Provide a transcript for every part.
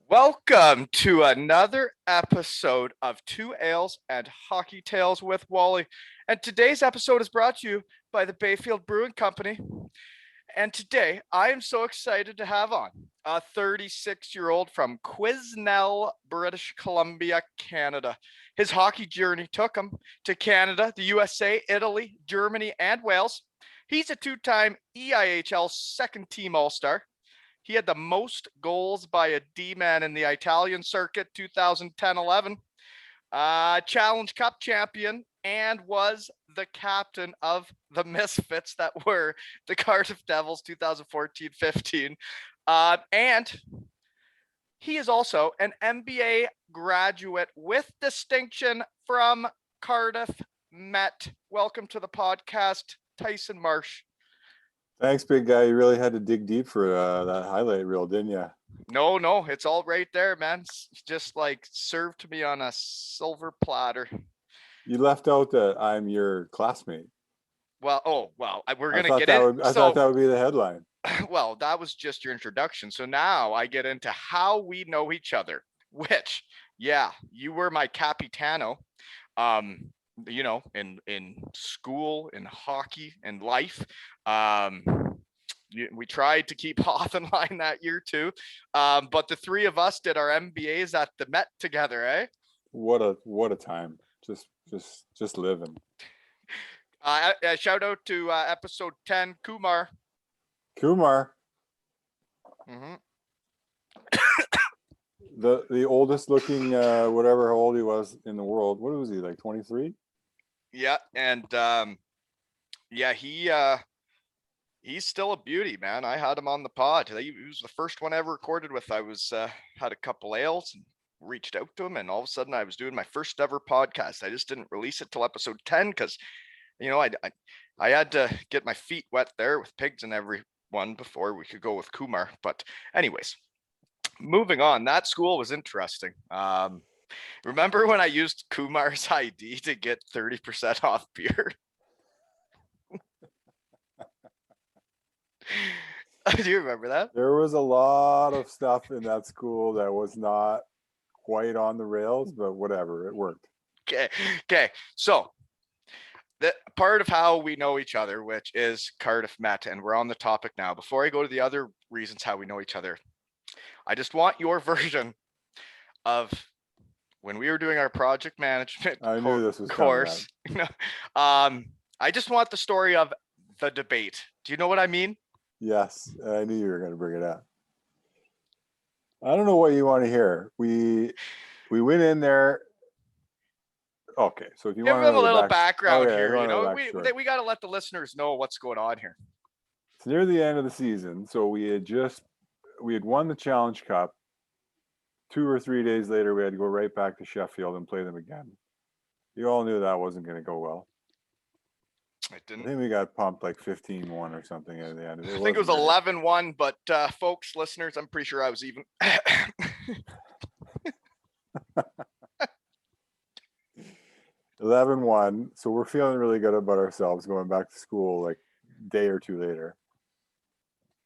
Welcome to another episode of Two Ales and Hockey Tales with Wally. And today's episode is brought to you by the Bayfield Brewing Company. And today I am so excited to have on a 36-year-old from Quesnel, British Columbia, Canada. His hockey journey took him to Canada, the USA, Italy, Germany, and Wales. He's a two-time EIHL second team All-Star. He had the most goals by a D-man in the Italian circuit 2010-11, Challenge Cup champion, and was the captain of the Misfits that were the Cardiff Devils 2014-15. And he is also an MBA graduate with distinction from Cardiff Met. Welcome to the podcast, Tyson Marsh. Thanks, big guy. You really had to dig deep for that highlight reel, didn't you? No, it's all right there, man. It's just like served to me on a silver platter. You left out that I'm your classmate. We're gonna get in. I thought that would be the headline. Well, that was just your introduction. So now I get into how we know each other. Which, yeah, you were my capitano. In school, in hockey, in life. We tried to keep Hoth in line that year too. But the three of us did our MBAs at the Met together, eh? What a time. Just living. Shout out to episode 10, Kumar. Mm-hmm. the oldest looking whatever how old he was in the world. What was he, like 23? Yeah, and he's still a beauty, man. I had him on the pod. He was the first one I ever recorded with. I was had a couple ales and reached out to him, and all of a sudden I was doing my first ever podcast. I just didn't release it till episode 10 because I had to get my feet wet there with pigs and everyone before we could go with Kumar. But anyways, moving on. That school was interesting. Remember when I used Kumar's ID to get 30% off beer? Do you remember that? There was a lot of stuff in that school that was not quite on the rails, but whatever, it worked. Okay. So the part of how we know each other, which is Cardiff Met, and we're on the topic now. Before I go to the other reasons how we know each other, I just want your version of when we were doing our project management course. I just want the story of the debate. Do you know what I mean? Yes, I knew you were going to bring it up. I don't know what you want to hear. We went in there. Okay, so if you want to give them a little background here, we got to let the listeners know what's going on here. It's near the end of the season, so we had won the Challenge Cup. 2 or 3 days later, we had to go right back to Sheffield and play them again. You all knew that wasn't going to go well. It didn't. I think we got pumped like 15-1 or something at the end. I think it was 11-1, but folks, listeners, I'm pretty sure I was even. 11-1. So we're feeling really good about ourselves going back to school like a day or two later.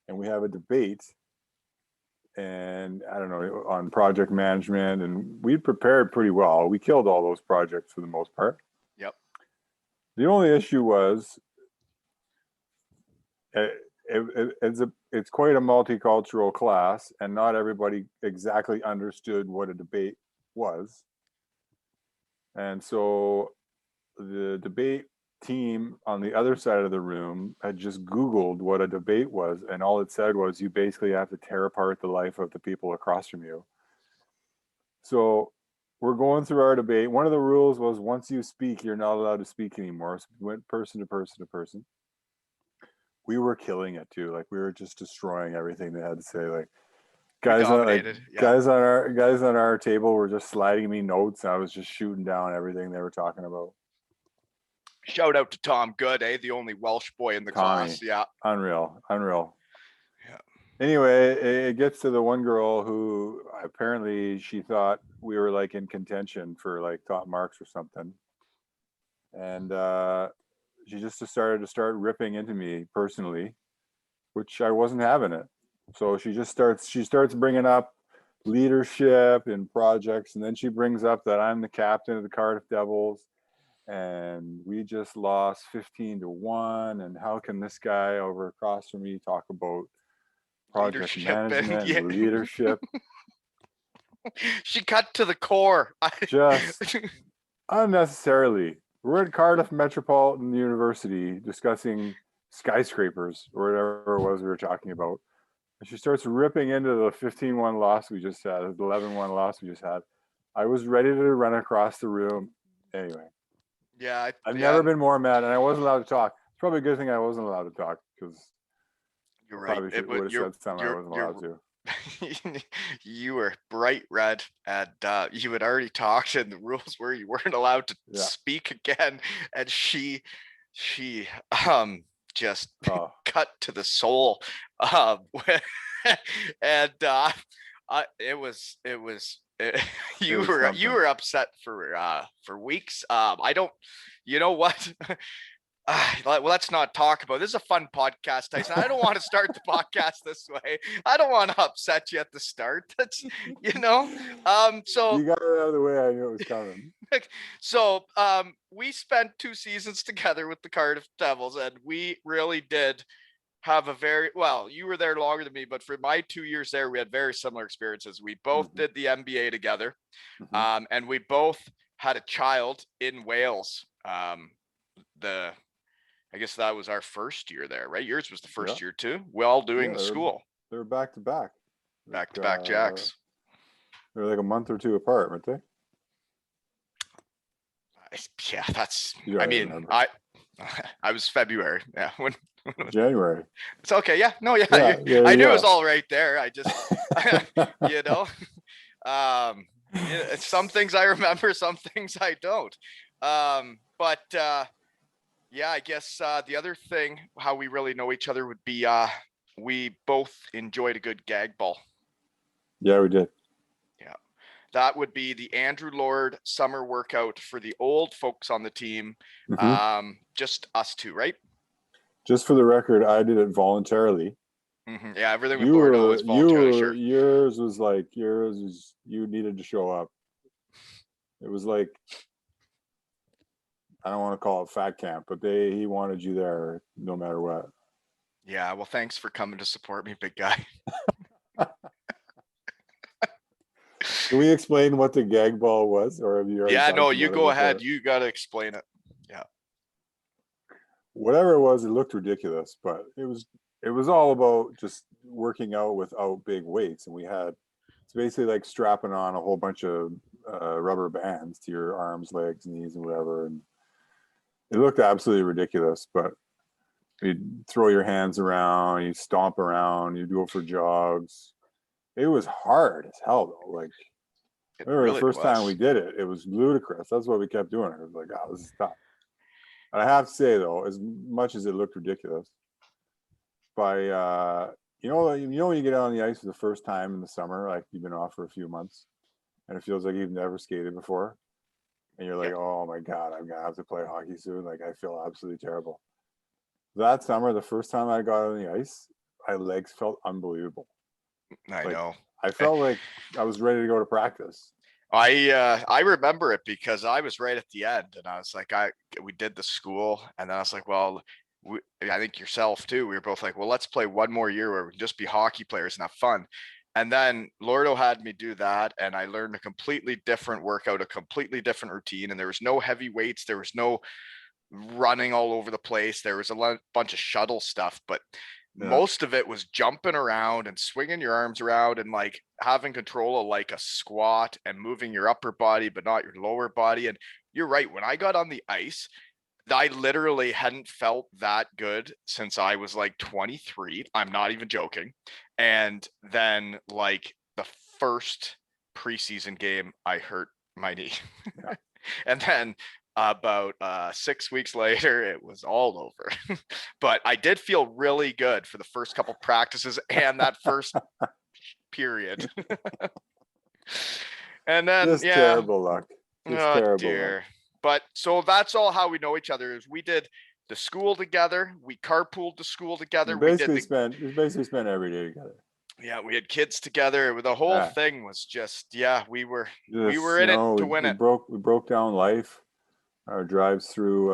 And we have a debate. And I don't know, on project management, and we'd prepared pretty well. We killed all those projects for the most part. Yep. The only issue was it's quite a multicultural class, and not everybody exactly understood what a debate was. And so the debate team on the other side of the room had just Googled what a debate was, and all it said was you basically have to tear apart the life of the people across from you. So we're going through our debate. One of the rules was once you speak, you're not allowed to speak anymore. So we went person to person to person. We were killing it too. Like we were just destroying everything they had to say. Like guys on our table were just sliding me notes. And I was just shooting down everything they were talking about. Shout out to Tom Good, the only Welsh boy in the class. Yeah. Unreal. Yeah. Anyway, it gets to the one girl who apparently she thought we were like in contention for like top marks or something. And she just started ripping into me personally, which I wasn't having it. So she starts bringing up leadership in projects. And then she brings up that I'm the captain of the Cardiff Devils and we just lost 15-1. And how can this guy over across from me talk about project management and leadership? She cut to the core. Just unnecessarily. We're at Cardiff Metropolitan University discussing skyscrapers or whatever it was we were talking about. And she starts ripping into the 15-1 loss we just had, the 11-1 loss we just had. I was ready to run across the room. Anyway. Yeah. I've never been more mad, and I wasn't allowed to talk. It's probably a good thing I wasn't allowed to talk because you're right. Probably would have said something I wasn't allowed to. You were bright red, and you had already talked, and the rules were you weren't allowed to speak again. And she just cut to the soul, and you were upset for weeks. I don't. You know what? Well, let's not talk about this. Is a fun podcast, Tyson. I don't want to start the podcast this way. I don't want to upset you at the start. That's so you got it out of the way. I knew it was coming. So we spent 2 seasons together with the Cardiff Devils, and we really did have a very you were there longer than me, but for my 2 years there, we had very similar experiences. We both did the MBA together, and we both had a child in Wales. I guess that was our first year there, right? Yours was the first year too. We're all doing the school. They were back to back. Back to back jacks. They're like a month or two apart, weren't they? Yeah, that's. I mean, remember. I was February. Yeah, when January. It's okay. Yeah, no, yeah. I knew it was all right there. I just, some things I remember, some things I don't. But. Yeah, I guess the other thing, how we really know each other would be we both enjoyed a good gag ball. Yeah, we did. Yeah. That would be the Andrew Lord summer workout for the old folks on the team. Just us two, right? Just for the record, I did it voluntarily. Yeah, everything with Lord was voluntarily. Sure. Yours was you needed to show up. It was like, I don't want to call it fat camp, but he wanted you there no matter what. Yeah, well, thanks for coming to support me, big guy. Can we explain what the gag ball was, or have you already? Yeah, no, you go ahead. You got to explain it. Yeah. Whatever it was, it looked ridiculous, but it was all about just working out without big weights, and it's basically like strapping on a whole bunch of rubber bands to your arms, legs, knees, and whatever, and it looked absolutely ridiculous, but you'd throw your hands around, you stomp around, you do it for jogs. It was hard as hell, though. Like, I remember the first time we did it, it was ludicrous. That's why we kept doing it. It was like, oh, this is tough. And I have to say, though, as much as it looked ridiculous, when you get out on the ice for the first time in the summer, like you've been off for a few months, and it feels like you've never skated before. And you're like, oh my God, I'm going to have to play hockey soon. Like, I feel absolutely terrible. That summer, the first time I got on the ice, my legs felt unbelievable. I know. I felt like I was ready to go to practice. I remember it because I was right at the end, and I was like, we did the school, and then I was like, well, I think yourself too. We were both like, well, let's play one more year where we can just be hockey players and have fun. And then Lordo had me do that, and I learned a completely different workout, a completely different routine. And there was no heavy weights. There was no running all over the place. There was a bunch of shuttle stuff, but most of it was jumping around and swinging your arms around and like having control of like a squat and moving your upper body, but not your lower body. And you're right. When I got on the ice, I literally hadn't felt that good since I was like 23. I'm not even joking. And then like the first preseason game, I hurt my knee. And then about 6 weeks later, it was all over. But I did feel really good for the first couple practices and that first period. And then, just terrible luck. Just terrible dear. Luck. But so that's all how we know each other is we did the school together. We carpooled to school together. We basically spent every day together. Yeah, we had kids together. The whole Yeah, thing was just, yeah, we just were in it to we win it. broke down life. Our drives through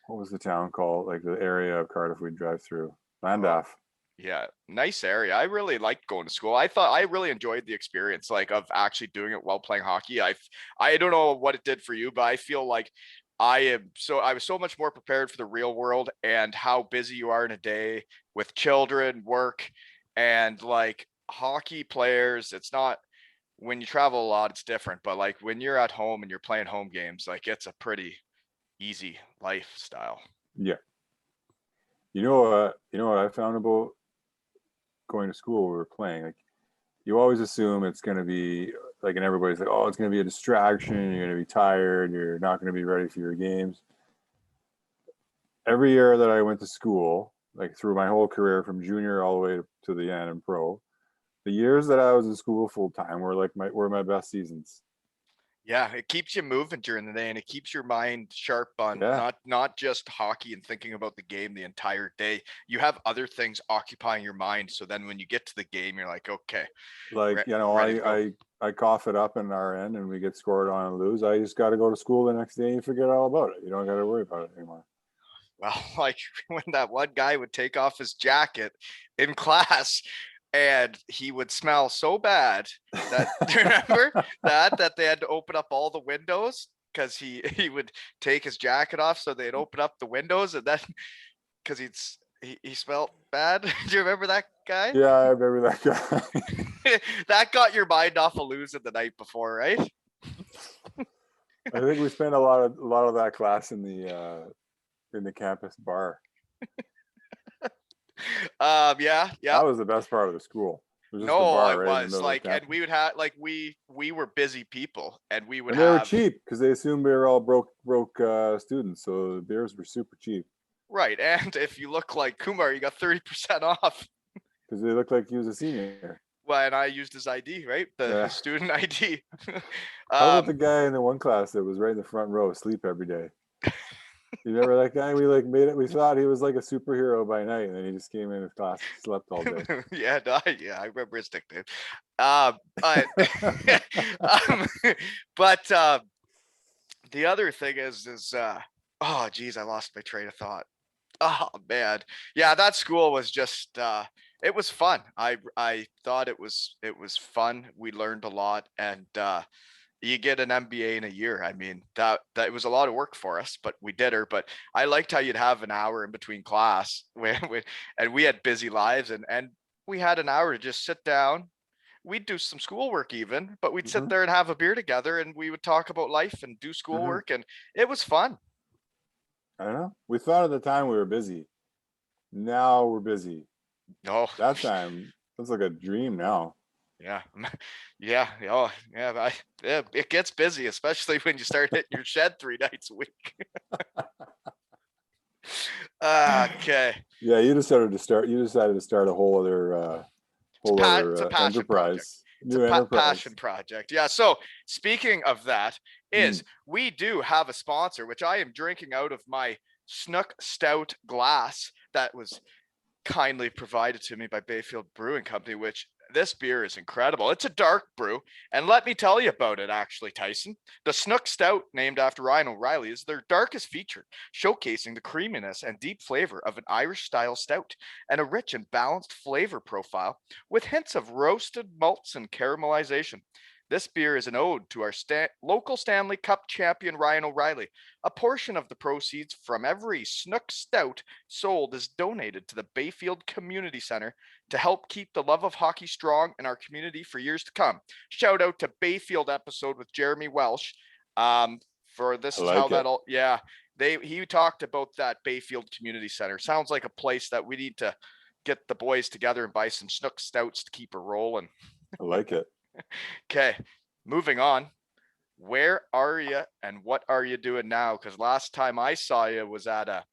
what was the town called? Like the area of Cardiff we'd drive through. Oh, Landaff. yeah, nice area. I really liked going to school. I thought I really enjoyed the experience, like of actually doing it while playing hockey. I don't know what it did for you, but I feel like I was so much more prepared for the real world and how busy you are in a day with children, work, and like hockey players. It's not when you travel a lot, it's different, but like when you're at home and you're playing home games, like it's a pretty easy lifestyle. Yeah. You know what I found about going to school, we were playing, like you always assume it's going to be like, and everybody's like, oh, it's going to be a distraction. You're going to be tired. You're not going to be ready for your games. Every year that I went to school, like through my whole career from junior all the way to the end and pro, the years that I was in school full time were my best seasons. Yeah, it keeps you moving during the day and it keeps your mind sharp on Yeah. not just hockey and thinking about the game the entire day. You have other things occupying your mind. So then when you get to the game, you're like, okay, Like, ready to go. I cough it up in our end and we get scored on and lose. I just got to go to school the next day and forget all about it. You don't got to worry about it anymore. Well, like when that one guy would take off his jacket in class and he would smell so bad that remember that they had to open up all the windows because he would take his jacket off so they'd open up the windows and then because he smelled bad. Do you remember that guy? Yeah, I remember that guy. That got your mind off of losing the night before, right? I think we spent a lot of that class in the campus bar. Yeah, yeah. That was the best part of the school. It was just the No, bar it right in the was middle of like, the and campus. we would have like we were busy people, and we would And they were have cheap because they assumed we were all broke students, so the beers were super cheap right. And if you look like Kumar, you got 30% off. because they looked like he was a senior. Well, and I used his ID, right? Yeah. His student ID. How about the um, guy in the one class that was right in the front row, asleep every day? You remember that guy? We like made it. We thought he was like a superhero by night, and then he just came in his class, slept all day. yeah, no, yeah, I remember his nickname. But um, but the other thing is oh geez, I lost my train of thought. Oh man, yeah, that school was just it was fun. I thought it was fun. We learned a lot, and you get an MBA in a year. I mean, that was a lot of work for us, but we did her. But I liked how you'd have an hour in between class, and we had busy lives, and we had an hour to just sit down. We'd do some schoolwork even, but we'd sit Hmm. there and have a beer together, and we would talk about life and do Hmm. schoolwork, and it was fun. I don't know. We thought at the time we were busy. Now we're busy. No, That time, that's like a dream now. yeah, yeah, oh, yeah, yeah. It gets busy, especially when you start hitting your shed 3 nights a week. Okay, Yeah, you decided to start. You decided to start a it's a passion project. enterprise, It's a new enterprise. passion project. Yeah. So speaking of that, Mm. is we do have a sponsor, which I am drinking out of my Snook Stout glass that was kindly provided to me by Bayfield Brewing Company, which this beer is incredible. It's a dark brew. And let me tell you about it, actually, Tyson. The Snook Stout, named after Ryan O'Reilly, is their darkest feature, showcasing the creaminess and deep flavor of an Irish style stout and a rich and balanced flavor profile with hints of roasted malts and caramelization. This beer is an ode to our local Stanley Cup champion Ryan O'Reilly. A portion of the proceeds from every Snook Stout sold is donated to the Bayfield Community Center to help keep the love of hockey strong in our community for years to come. Shout out to Bayfield episode with Jeremy Welsh. For this I is how like that it. all, yeah. He talked about that Bayfield Community Center. Sounds like a place that we need to get the boys together and buy some Snook Stouts to keep her rolling. I like it. Okay, moving on. Where are you and what are you doing now? Because last time I saw you was at a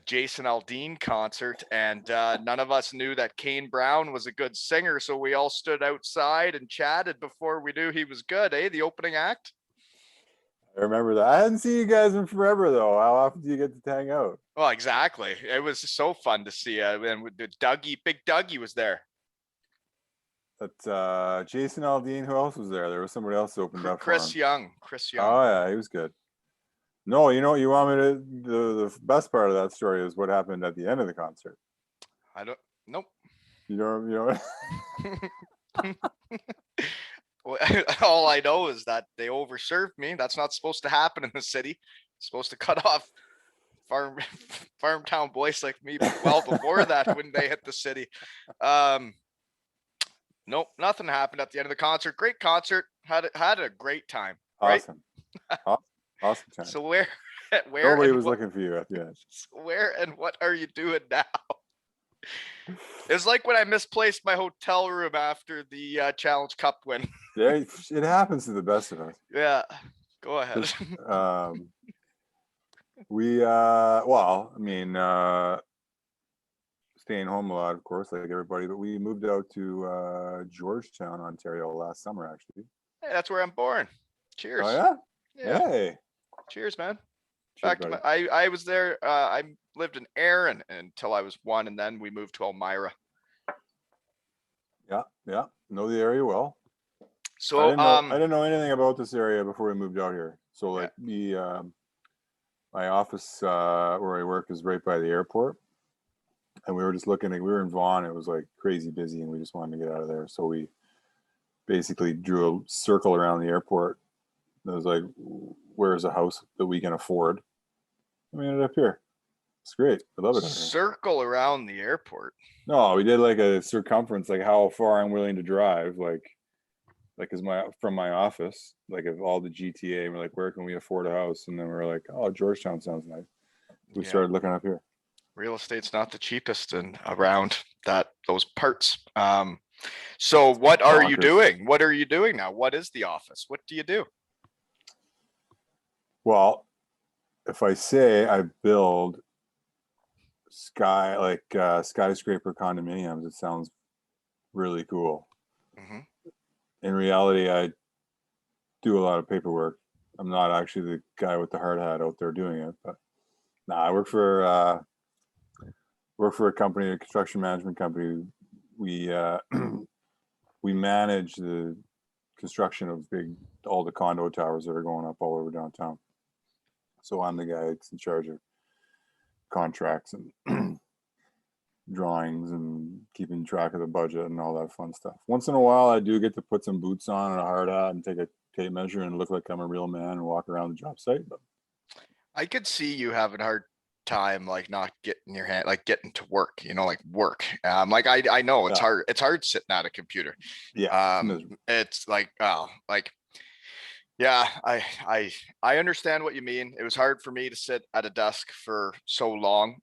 Jason Aldean concert, and none of us knew that Kane Brown was a good singer, so we all stood outside and chatted before we knew he was good. Eh, the opening act. I remember that. I hadn't seen you guys in forever though. How often do you get to hang out? Well, exactly. It was so fun to see. And with the Big Dougie was there. But Jason Aldean, who else was there? There was somebody else opened up for him. Chris Young. Oh yeah, he was good. No, you know what you want me to? The best part of that story is what happened at the end of the concert. I don't. Nope. You know. All I know is that they overserved me. That's not supposed to happen in the city. It's supposed to cut off farm town boys like me well before that when they hit the city. Nope, nothing happened at the end of the concert. Great concert. Had a great time. Right? Awesome time. So where nobody was looking for you at the end. Where and what are you doing now? It was like when I misplaced my hotel room after the Challenge Cup win. Yeah, it happens to the best of us. Yeah, go ahead. Staying home a lot, of course, like everybody, but we moved out to Georgetown, Ontario last summer, actually. Hey, that's where I'm born. Cheers. Oh, yeah? Yeah. Hey. Cheers, man. Cheers, Back to I was there. I lived in Erin until I was 1, and then we moved to Elmira. Yeah. Know the area well. So I didn't know anything about this area before we moved out here. So like my office where I work is right by the airport. And we were just we were in Vaughan. It was like crazy busy and we just wanted to get out of there. So we basically drew a circle around the airport. It was like, where's a house that we can afford? And we ended up here. It's great. I love it. Circle around the airport. No, we did like a circumference, like how far I'm willing to drive, like is from my office, like of all the GTA. We're like, where can we afford a house? And then we're like, oh, Georgetown sounds nice. We started looking up here. Real estate's not the cheapest and around those parts. So what are you doing? What are you doing now? What is the office? What do you do? Well, if I say I build skyscraper condominiums, it sounds really cool. Mm-hmm. In reality, I do a lot of paperwork. I'm not actually the guy with the hard hat out there doing it, but I work for a company, a construction management company. We manage the construction of all the condo towers that are going up all over downtown. So I'm the guy that's in charge of contracts and drawings and keeping track of the budget and all that fun stuff. Once in a while, I do get to put some boots on and a hard hat and take a tape measure and look like I'm a real man and walk around the job site. But I could see you having a hard time, like not getting your hand, like getting to work, like work. Like I know it's hard. It's hard sitting at a computer. Yeah. It's like, yeah, I understand what you mean. It was hard for me to sit at a desk for so long.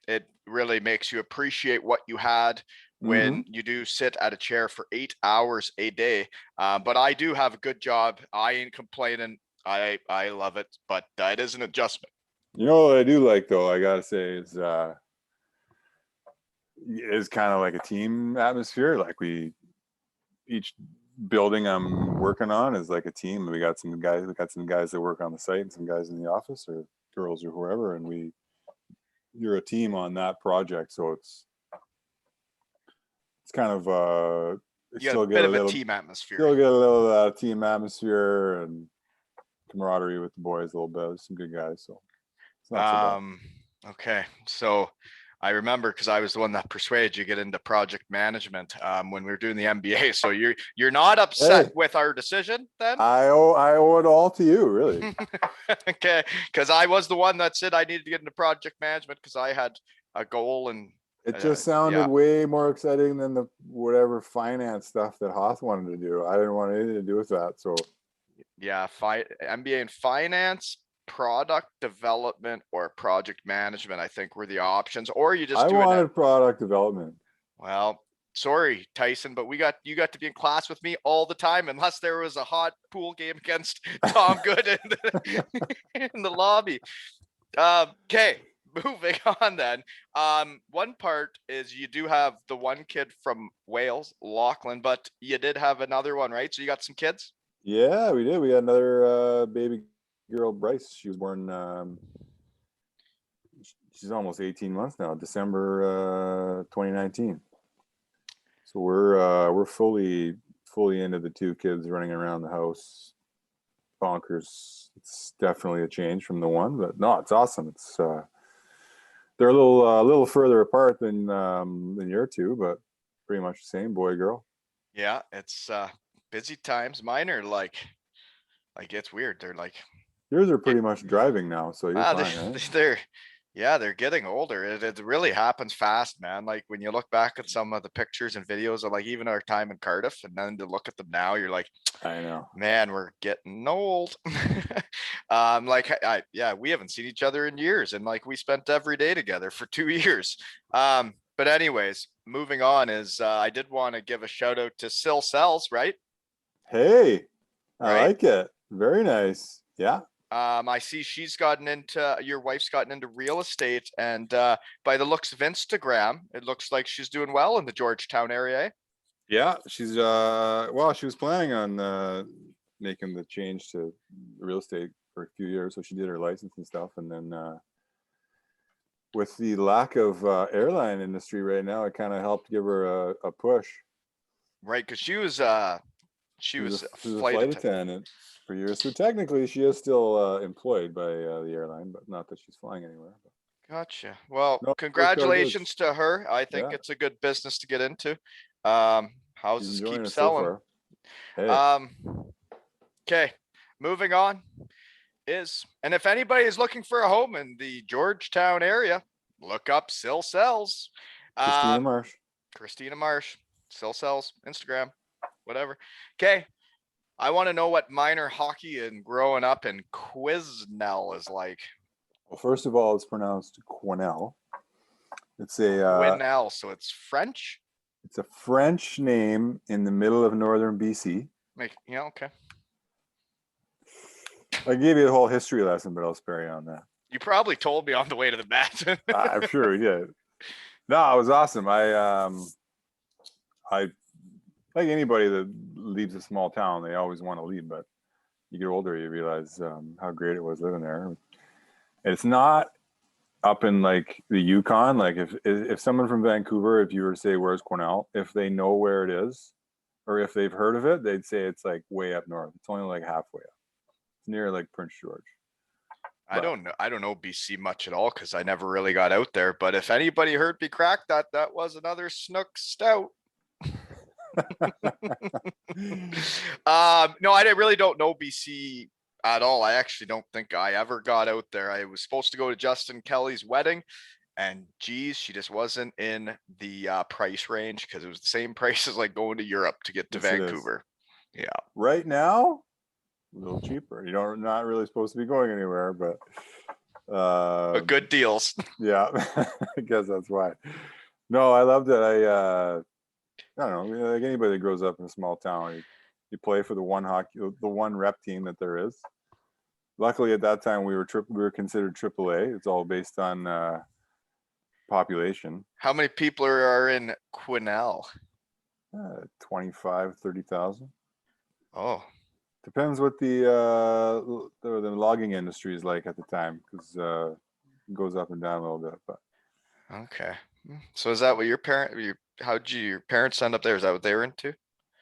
It really makes you appreciate what you had when you do sit at a chair for 8 hours a day. But I do have a good job. I ain't complaining. I love it, but it is an adjustment. You know what I do like though, I gotta say, is kind of like a team atmosphere. Like each building I'm working on is like a team. We got some guys that work on the site and some guys in the office or girls or whoever, and you're a team on that project. So it's kind of you still get a bit of a team atmosphere. Still get a little team atmosphere and camaraderie with the boys a little bit. Some good guys. So it's not so bad. Okay. So I remember because I was the one that persuaded you to get into project management when we were doing the MBA. So you're not upset with our decision then? I owe it all to you, really. Okay, because I was the one that said I needed to get into project management because I had a goal and it just sounded way more exciting than the whatever finance stuff that Hoth wanted to do. I didn't want anything to do with that. So yeah, MBA in finance, product development, or project management, I think were the options. Or you just wanted product development. Well, sorry, Tyson, but you got to be in class with me all the time unless there was a hot pool game against Tom Good in the lobby. Okay, moving on then. One part is you do have the one kid from Wales, Lachlan, but you did have another one, right? So you got some kids? Yeah, we did. We had another baby girl Bryce, she was born. She's almost 18 months now. December 2019. So we're fully into the two kids running around the house. Bonkers. It's definitely a change from the one, but no, it's awesome. It's they're a little further apart than your two, but pretty much the same, boy girl. Yeah, it's busy times. Mine are like it's weird. They're like Yours are pretty much driving now, so you're fine, they're, right? they're getting older. It really happens fast, man. Like when you look back at some of the pictures and videos of like even our time in Cardiff, and then to look at them now, you're like, I know. man, we're getting old. Like yeah, we haven't seen each other in years, and like we spent every day together for 2 years. But anyways, moving on is I did want to give a shout out to Sil Cells, right? Hey, I Right. like it. Very nice. Yeah. I see your wife's gotten into real estate, and by the looks of Instagram, it looks like she's doing well in the Georgetown area. Eh? Yeah, she's well, she was planning on making the change to real estate for a few years, so she did her license and stuff, and then with the lack of airline industry right now, it kind of helped give her a push. Right, because she was She was a a flight flight attendant. attendant for years, so technically she is still employed by the airline, but not that she's flying anywhere. But Gotcha. Well, no, it worked out good. congratulations to her. I think Yeah, it's a good business to get into. she's Houses enjoying keep it so selling. far. Hey, Okay, moving on and if anybody is looking for a home in the Georgetown area, look up Sil Cells. Christina Marsh. Christina Marsh, Sil Cells, Instagram, whatever. Okay, I want to know what minor hockey and growing up in Quesnel is like. Well, first of all, it's pronounced Quesnel. It's a Quesnel, so it's French. it's a French name in the middle of northern BC. Okay. I gave you a whole history lesson, but I'll spare you on that. You probably told me on the way to the mat. I'm sure we did. No, it was awesome. I like anybody that leaves a small town, they always want to leave, but you get older, you realize how great it was living there. And it's not up in like the Yukon. Like if someone from Vancouver, if you were to say where's Quesnel, if they know where it is, or if they've heard of it, they'd say it's like way up north. It's only like halfway up. It's near like Prince George. I don't know BC much at all because I never really got out there. But if anybody heard me crack that was another Snook Stout. No, I really don't know BC at all. I actually don't think I ever got out there. I was supposed to go to Justin Kelly's wedding, and geez, she just wasn't in the price range because it was the same price as like going to Europe to get to Vancouver. Yeah. Right now, a little cheaper. You know, not really supposed to be going anywhere, but good deals. Yeah, I guess that's why. No, I loved it. I don't know, like anybody that grows up in a small town, you play for the one rep team that there is. Luckily, at that time, we were considered AAA. It's all based on population. How many people are in Quesnel? 25, 30,000. Oh, depends what the logging industry is like at the time, because it goes up and down a little bit. But okay. So is that what your parents end up there? Is that what they were into?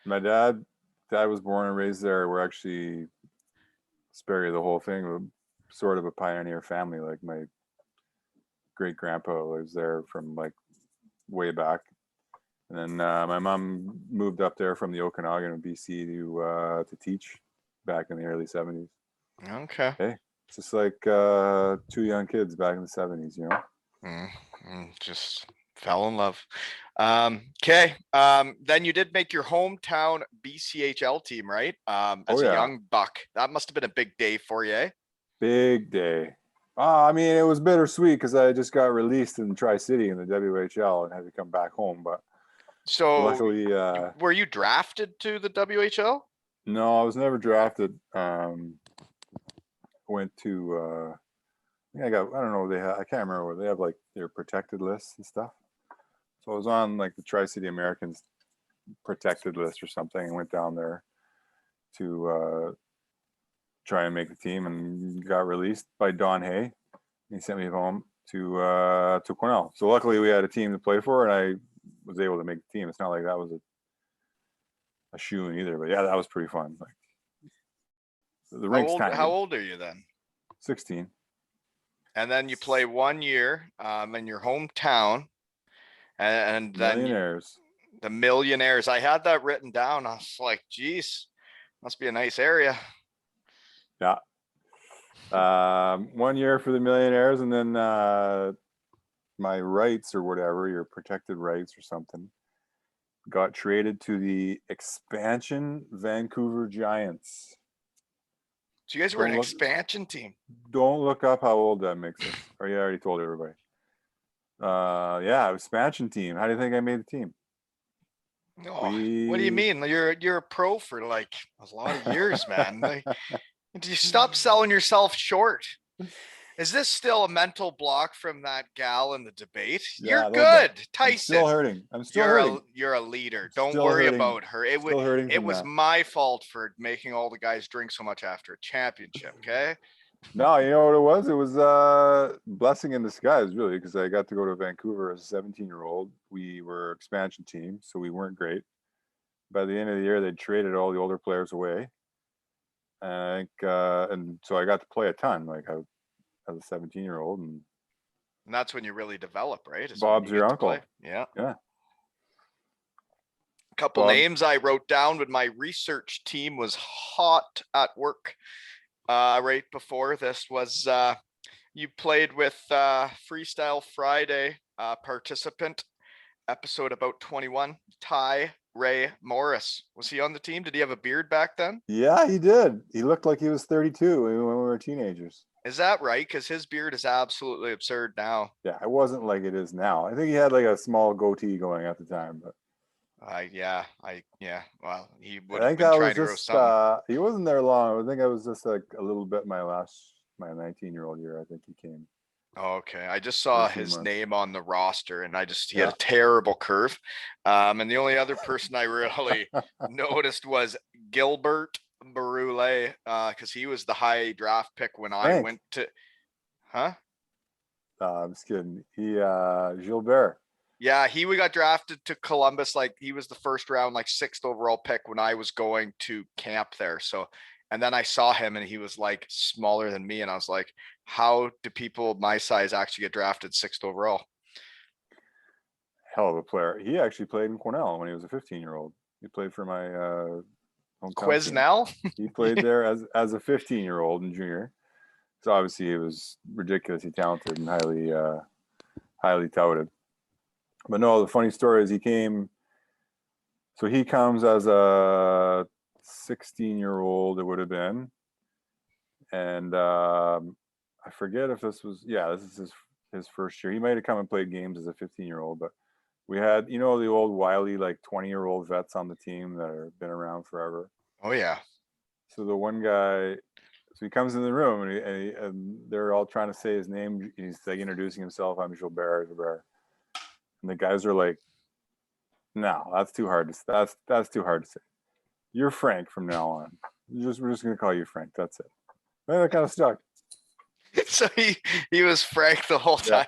My dad was born and raised there. We're actually Sperry, the whole thing. We're sort of a pioneer family. Like my great grandpa was there from like way back, and then my mom moved up there from the Okanagan in BC to teach back in the early 70s. Okay. Hey, it's just like two young kids back in the 70s, you know. Just fell in love. Okay. Then you did make your hometown BCHL team, right? As a young buck. That must have been a big day for you, eh? Big day. I mean, it was bittersweet because I just got released in Tri-City in the WHL and had to come back home. But so luckily, were you drafted to the WHL? No, I was never drafted. Went to I don't know, I can't remember what they have, like their protected lists and stuff. So I was on like the Tri-City Americans protected list or something, and went down there to try and make the team, and got released by Don Hay. He sent me home to Cornell. So luckily we had a team to play for, and I was able to make the team. It's not like that was a shoe-in either, but yeah, that was pretty fun. Like the rink's tiny. How old are you then? 16. And then you play 1 year in your hometown, and then Millionaires. The Millionaires. I had that written down. I was like, geez, must be a nice area. Yeah. 1 year for the Millionaires, and then my rights or whatever, your protected rights or something, got traded to the expansion Vancouver Giants. So you guys were an expansion team. Don't look up how old that makes us. Or you already told everybody. Yeah, expansion team. How do you think I made the team? Oh, what do you mean? You're a pro for like a lot of years, man. Like, do you stop selling yourself short? Is this still a mental block from that gal in the debate? Yeah, you're good, Tyson. I'm still hurting. You're a leader. Don't worry about her. It was my fault for making all the guys drink so much after a championship. Okay. No, you know what it was? It was blessing in disguise, really, because I got to go to Vancouver as a 17-year-old. We were expansion team, so we weren't great. By the end of the year, they traded all the older players away. And so I got to play a ton, like as a 17-year-old, and that's when you really develop, right? Bob's your uncle. Yeah. A couple names I wrote down when my research team was hot at work. Right before this was you played with Freestyle Friday participant, episode about 21, Ty Ray Morris. Was he on the team? Did he have a beard back then? Yeah, he did. He looked like he was 32 when we were teenagers. Is that right? Because his beard is absolutely absurd now. Yeah, it wasn't like it is now. I think he had like a small goatee going at the time, but well, he would have been trying to grow something. He wasn't there long. I think I was just like a little bit my 19-year-old year. I think he came. Okay, I just saw his name on the roster, and he had a terrible curve. And the only other person I really noticed was Gilbert Barule, because he was the high draft pick when I went to. Huh? I'm just kidding. Gilbert. Yeah, he got drafted to Columbus. Like he was the first round, like 6th overall pick when I was going to camp there. So, and then I saw him and he was like smaller than me. And I was like, how do people my size actually get drafted 6th overall? Hell of a player. He actually played in Cornell when he was a 15-year-old. He played for my hometown Quesnell. He played there as a 15-year-old in junior. So obviously he was ridiculously talented and highly touted. But no, the funny story is he comes as a 16-year-old, it would have been. And I forget if this is his first year. He might have come and played games as a 15-year-old, but we had, the old wily, like 20-year-old vets on the team that have been around forever. Oh, yeah. So the one guy, he comes in the room and they're all trying to say his name. He's like introducing himself. I'm Gilbert. And the guys are like, no, that's too hard to that's too hard to say. You're Frank from now on. We're just gonna call you Frank. That's it. And that kind of stuck. So he was Frank the whole time.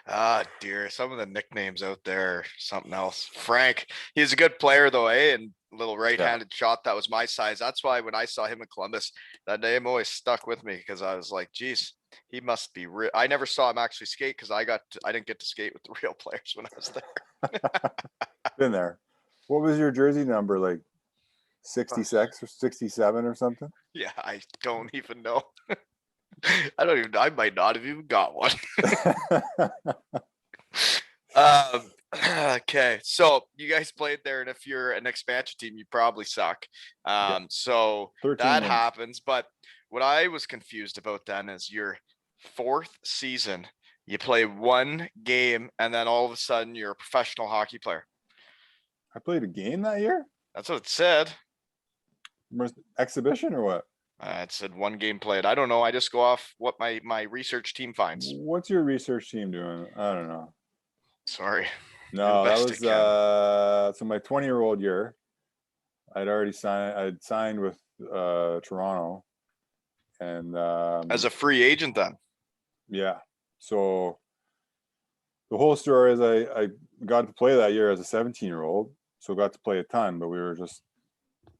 Ah, dear. Some of the nicknames out there are something else. Frank, he's a good player though, eh? And little right-handed shot that was my size. That's why when I saw him in Columbus, that name always stuck with me because I was like, geez, he must be real. I never saw him actually skate because I didn't get to skate with the real players when I was there. Been there. What was your jersey number? Like 66 or 67 or something? Yeah, I don't even know. I might not have even got one. Okay, so you guys played there, and if you're an expansion team, you probably suck. So that happens. But what I was confused about then is your 4th season, you play 1 game, and then all of a sudden you're a professional hockey player. I played a game that year? That's what it said. Exhibition or what? It said 1 game played. I don't know. I just go off what my research team finds. What's your research team doing? I don't know. Sorry. No, that was so my 20-year-old year. I'd signed with Toronto, and As a free agent then? yeah. So the whole story is I got to play that year as a 17-year-old, so got to play a ton, but we were just,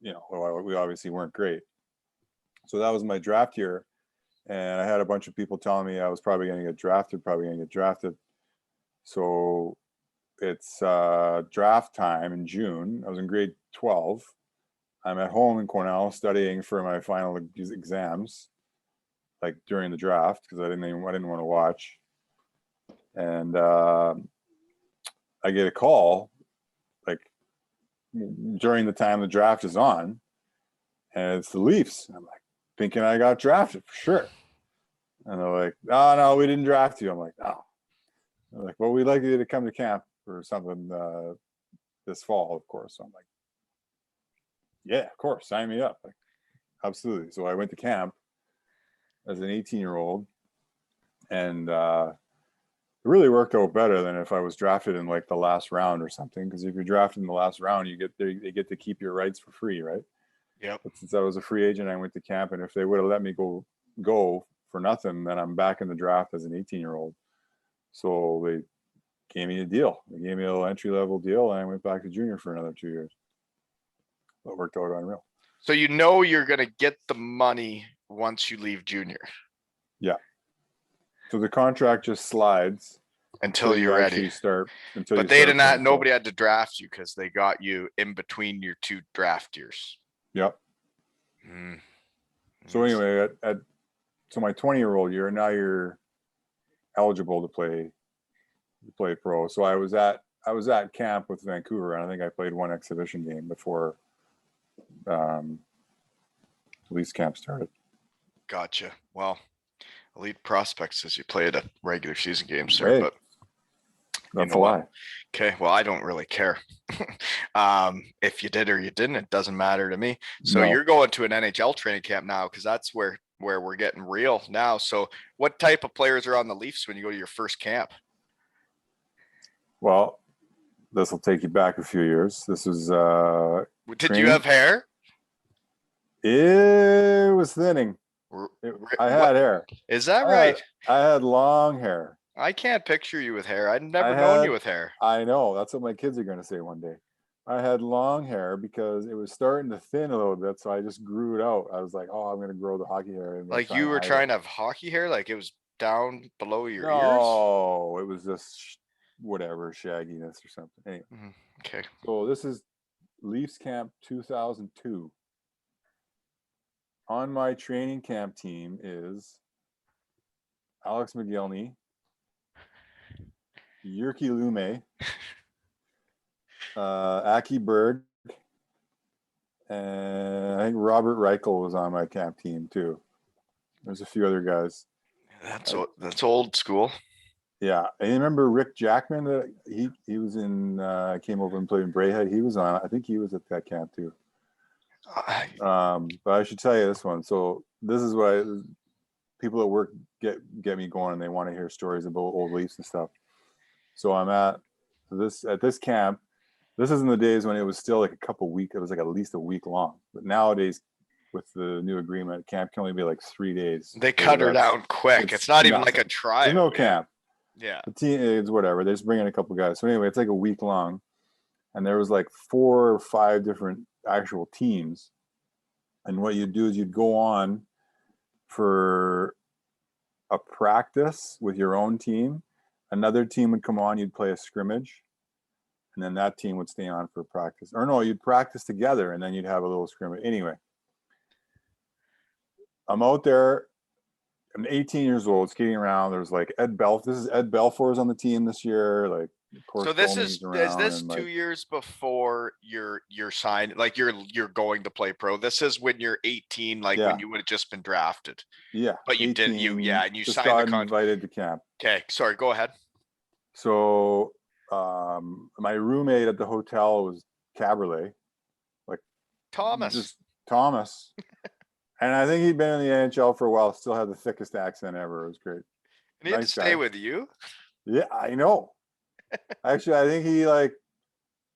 we obviously weren't great. So that was my draft year, and I had a bunch of people telling me I was probably going to get drafted. So it's draft time in June. I was in grade 12. I'm at home in Cornell studying for my final exams, like during the draft, because I didn't want to watch. And I get a call like during the time the draft is on, and it's the Leafs. I'm like thinking I got drafted for sure. And they're like, "Oh no, we didn't draft you." I'm like, "Oh." They're like, "Well, we'd like you to come to camp or something this fall, of course." So I'm like, "Yeah, of course, sign me up." Like, absolutely. So I went to camp as an 18-year-old, and it really worked out better than if I was drafted in like the last round or something. Because if you're drafted in the last round, they get to keep your rights for free, right? Yep. But since I was a free agent, I went to camp, and if they would have let me go for nothing, then I'm back in the draft as an 18-year-old. So they gave me a deal. They gave me a little entry-level deal, and I went back to junior for another 2 years. That worked out unreal. So you're going to get the money once you leave junior. Yeah. So the contract just slides until you're ready. But they did not. Nobody had to draft you because they got you in between your two draft years. Yep. So anyway, so my 20-year-old year, now you're eligible to play pro. So I was at camp with Vancouver, and I think I played one exhibition game before Leafs camp started. Gotcha. Well, elite prospects as you play at a regular season game, sir. Hey, but that's a lie. Okay, well, I don't really care. If you did or you didn't, it doesn't matter to me. So you're going to an NHL training camp now, because that's where we're getting real now. So what type of players are on the Leafs when you go to your first camp? Well, this will take you back a few years. This was did you have hair? It was thinning. I had hair. Is that right? I had long hair. I can't picture you with hair. I'd never known you with hair. I know. That's what my kids are going to say one day. I had long hair because it was starting to thin a little bit, so I just grew it out. I was like, "Oh, I'm going to grow the hockey hair." Like you were trying to have hockey hair, like it was down below your ears? No, it was just whatever, shagginess or something. Anyway. Okay. So this is Leafs Camp 2002. On my training camp team is Alex McGillney, Jyrki Lume, Aki Berg, and I think Robert Reichel was on my camp team too. There's a few other guys. That's old school. Yeah, and you remember Rick Jackman? That he was in came over and played in Braehead. He was on. I think he was at that camp too. But I should tell you this one. So this is what people at work get me going, and they want to hear stories about old Leafs and stuff. So I'm at this camp. This is in the days when it was still like a couple weeks. It was like at least a week long. But nowadays, with the new agreement, camp can only be like 3 days. They cut her down quick. It's not even like a trial. There's no camp. Yeah. The team is whatever. They just bring in a couple guys. So anyway, it's like a week long, and there was like 4 or 5 different actual teams. And what you'd do is you'd go on for a practice with your own team. Another team would come on, you'd play a scrimmage, and then that team would stay on for practice. Or no, you'd practice together, and then you'd have a little scrimmage. Anyway, I'm out there. I'm 18 years old, skating around. There's like Ed Belfour. This is Ed Belfour's on the team this year. Like, of course, so this is this 2 years before you're signed, like you're going to play pro? This is when you're 18, like when you would have just been drafted. Yeah, but you 18, didn't. And you signed the contract. Invited to camp. Okay, sorry, go ahead. So my roommate at the hotel was Caberlet, like Thomas. And I think he'd been in the NHL for a while. Still had the thickest accent ever. It was great. And he had to stay with you? Yeah, I know. Actually, I think he like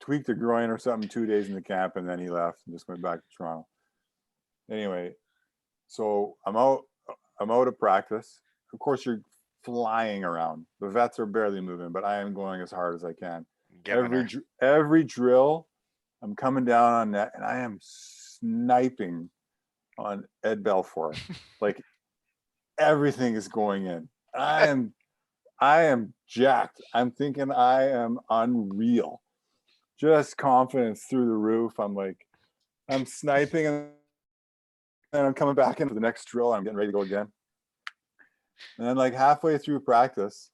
tweaked a groin or something 2 days in the camp, and then he left and just went back to Toronto. Anyway, so I'm out of practice. Of course, you're flying around. The vets are barely moving, but I am going as hard as I can. Every drill, I'm coming down on net, and I am sniping on Ed Belfour. Like everything is going in. I am jacked. I'm thinking I am unreal. Just confidence through the roof. I'm sniping, and then I'm coming back in for the next drill. I'm getting ready to go again. And then like halfway through practice,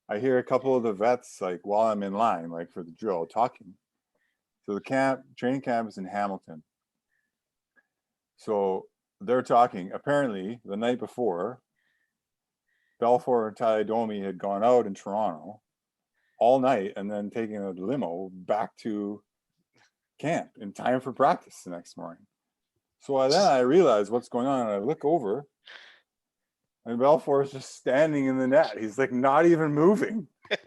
I hear a couple of the vets, like while I'm in line, like for the drill, talking. So the training camp is in Hamilton. So they're talking. Apparently, the night before, Belfour and Tyson had gone out in Toronto all night and then taking a limo back to camp in time for practice the next morning. So then I realize what's going on, and I look over, and Belfour is just standing in the net. He's like not even moving. And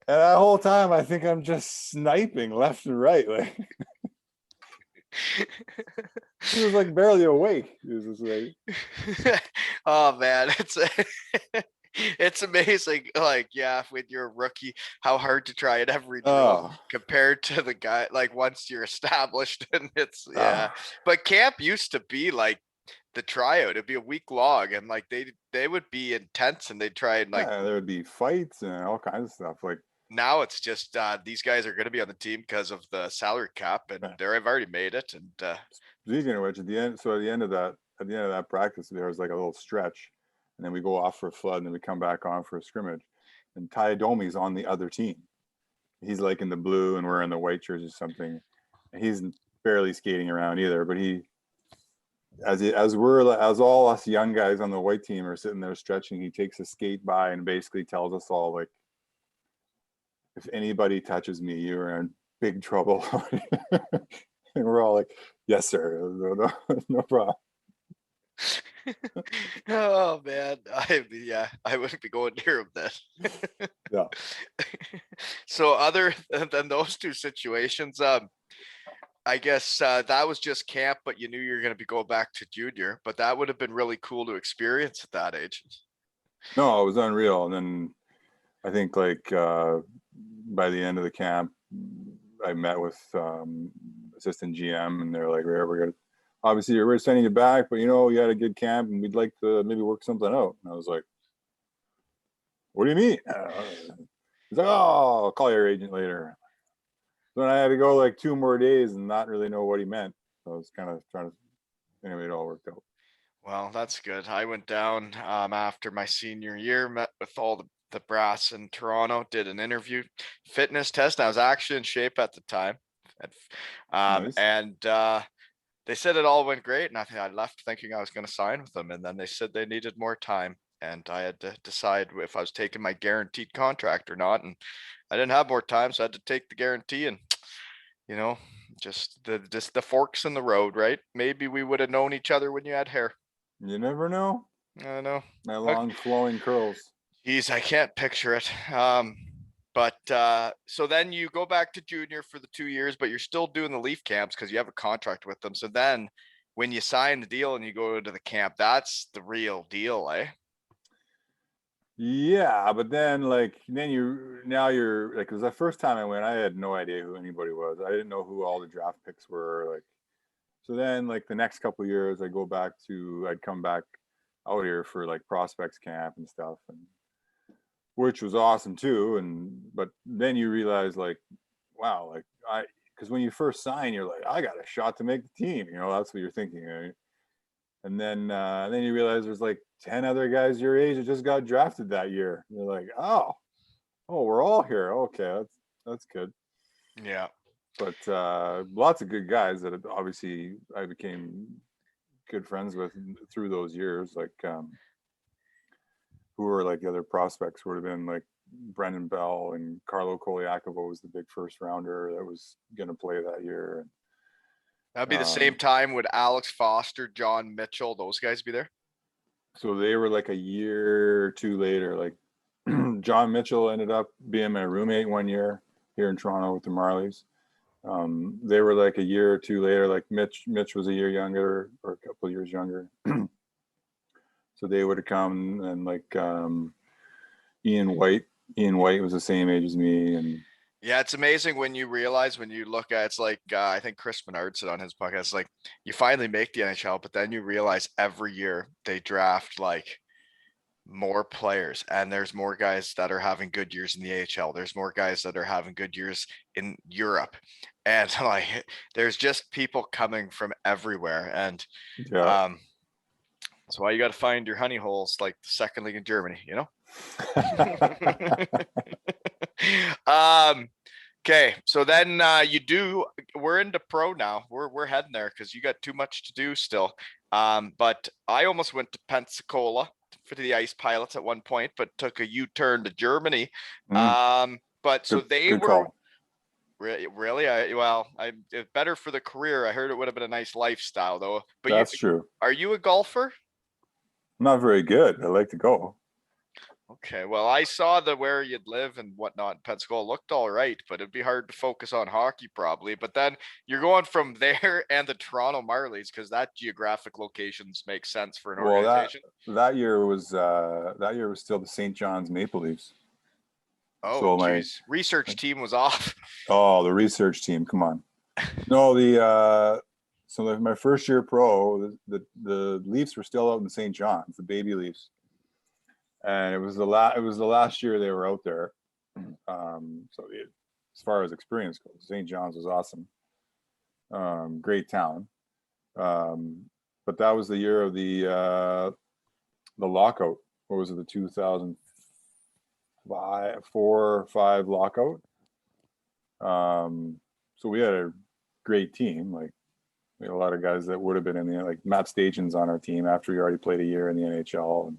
that whole time, I think I'm just sniping left and right. Like he was like barely awake. He was just like, oh man, it's amazing. Like, yeah, when you're a rookie, how hard to try at every drill compared to the guy. Like once you're established, and it's But camp used to be like the tryout. It'd be a week long, and like they would be intense, and they'd try and like there would be fights and all kinds of stuff. Like now it's just these guys are going to be on the team because of the salary cap, and they've already made it. And speaking of which, at the end of that practice, there was like a little stretch, and then we go off for a flood, and then we come back on for a scrimmage. And Ty Domi's on the other team. He's like in the blue, and we're in the white jersey or something. He's barely skating around either, but as all us young guys on the white team are sitting there stretching, he takes a skate by and basically tells us all, like, if anybody touches me, you're in big trouble. And we're all like, yes, sir. No problem. Oh man, I wouldn't be going near him then. Yeah. So other than those two situations, I guess that was just camp, but you knew you were going to be going back to junior. But that would have been really cool to experience at that age. No, it was unreal. And then I think like by the end of the camp, I met with assistant GM, and they're like, we're going to, obviously we're sending you back, but you had a good camp, and we'd like to maybe work something out. And I was like, what do you mean? He's like, oh, I'll call your agent later. So then I had to go like 2 more days and not really know what he meant. So I was kind of trying to, anyway, it all worked out. Well, that's good. I went down after my senior year, met with all the brass in Toronto, did an interview, fitness test. I was actually in shape at the time. Nice. And they said it all went great. And I left thinking I was going to sign with them. And then they said they needed more time. And I had to decide if I was taking my guaranteed contract or not. And I didn't have more time, so I had to take the guarantee. And, just the forks in the road, right? Maybe we would have known each other when you had hair. You never know. I know. That long flowing curls. Geez, I can't picture it. But so then you go back to junior for the 2 years, but you're still doing the Leaf camps because you have a contract with them. So then when you sign the deal and you go to the camp, that's the real deal, eh? Yeah, but then you're like, because the first time I went, I had no idea who anybody was. I didn't know who all the draft picks were. Like, so then like the next couple of years, I'd come back out here for like prospects camp and stuff, and which was awesome too. But then you realize like, wow, like because when you first sign, you're like, I got a shot to make the team. That's what you're thinking, right? And then you realize there's like 10 other guys your age that just got drafted that year. You're like, oh, we're all here. Okay, that's good. Yeah. But lots of good guys that obviously I became good friends with through those years. Like who were like the other prospects would have been like Brendan Bell, and Carlo Koliakovo was the big first rounder that was going to play that year. That'd be the same time would Alex Foster, John Mitchell, those guys be there? So they were like a year or two later. Like John Mitchell ended up being my roommate one year. here in Toronto with the Marlies. They were like a year or two later. Like Mitch was a year younger or a couple of years younger. So they would have come, and like Ian White was the same age as me, and Yeah, it's amazing when you realize, when you look at, it's like I think Chris Menard said on his podcast, it's like you finally make the NHL, but then you realize every year they draft like more players, and there's more guys that are having good years in the AHL. There's more guys that are having good years in Europe, and like there's just people coming from everywhere, and yeah. that's why you got to find your honey holes, like the second league in Germany, you know. Okay, so then we're into pro now. We're heading there because you got too much to do still. But I almost went to Pensacola for the Ice Pilots at one point, but took a U-turn to Germany. But so they good were call. really, it's better for the career. I heard it would have been a nice lifestyle though. But That's true. Are you a golfer? I'm not very good. I like to go. Okay, well, I saw where you'd live and whatnot in Pensacola looked all right, but it'd be hard to focus on hockey probably. But then you're going from there and the Toronto Marlies, because that geographic locations make sense for an organization. That year was still the St. John's Maple Leafs. Oh, geez. Research team was off. Oh, the research team. Come on. No, my first year pro, the Leafs were still out in St. John's, the baby Leafs. And it was the last year they were out there. As far as experience goes, St. John's was awesome. Great town. But that was the year of the lockout. What was it, the 2004-5 lockout? So we had a great team. Like we had a lot of guys that would have been in the, like Matt Station's on our team after he already played a year in the NHL, and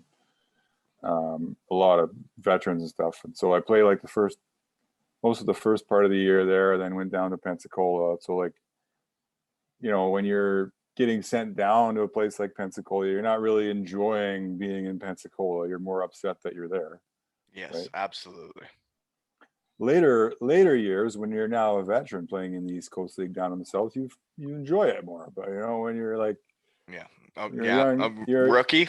a lot of veterans and stuff. And so I played like most of the first part of the year there, then went down to Pensacola. So like, when you're getting sent down to a place like Pensacola, you're not really enjoying being in Pensacola. You're more upset that you're there. Yes, right? Absolutely. Later years, when you're now a veteran playing in the East Coast League down in the South, you enjoy it more. But when you're like, you're rookie,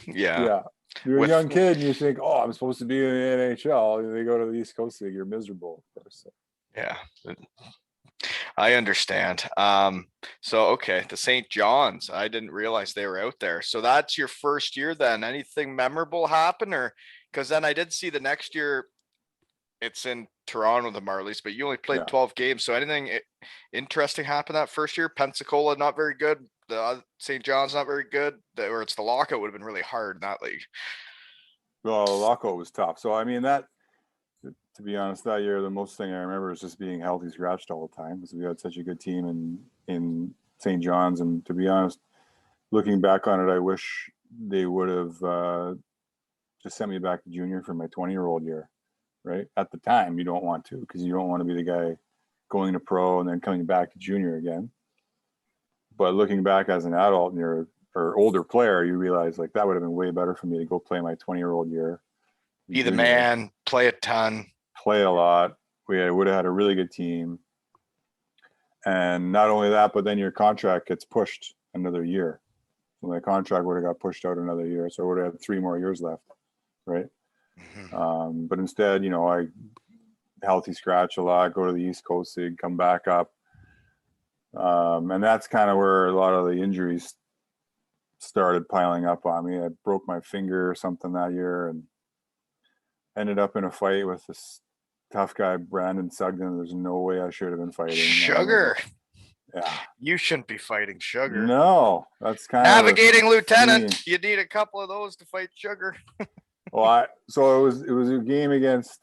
you're a young kid and you think, oh, I'm supposed to be in the NHL. They go to the East Coast League, you're miserable, of course. So. Yeah, I understand. So okay, the St. John's, I didn't realize they were out there. So that's your first year then. Anything memorable happen? Or because then I did see the next year it's in Toronto, the Marlies, but you only played 12 games. So anything interesting happened that first year? Pensacola, not very good. The St. John's, not very good. Or it's the lockout would have been really hard in that league. Well, the lockout was tough. So, I mean, to be honest, that year, the most thing I remember is just being healthy scratched all the time because we had such a good team in St. John's. And to be honest, looking back on it, I wish they would have just sent me back to junior for my 20-year-old year. Right at the time, you don't want to, because you don't want to be the guy going to pro and then coming back to junior again. But looking back as an adult and you're or older player, you realize like that would have been way better for me to go play my 20-year-old year. Be the man, play a ton, play a lot. We would have had a really good team, and not only that, but then your contract gets pushed another year. So my contract would have got pushed out another year, so I would have had 3 more years left, right? Mm-hmm. But instead, I healthy scratch a lot, go to the East Coast League, come back up. And that's kind of where a lot of the injuries started piling up on me. I broke my finger or something that year and ended up in a fight with this tough guy, Brandon Sugden. There's no way I should have been fighting. Sugar. Yeah. You shouldn't be fighting Sugar. No, that's kind navigating lieutenant. You need a couple of those to fight Sugar. Well, so it was a game against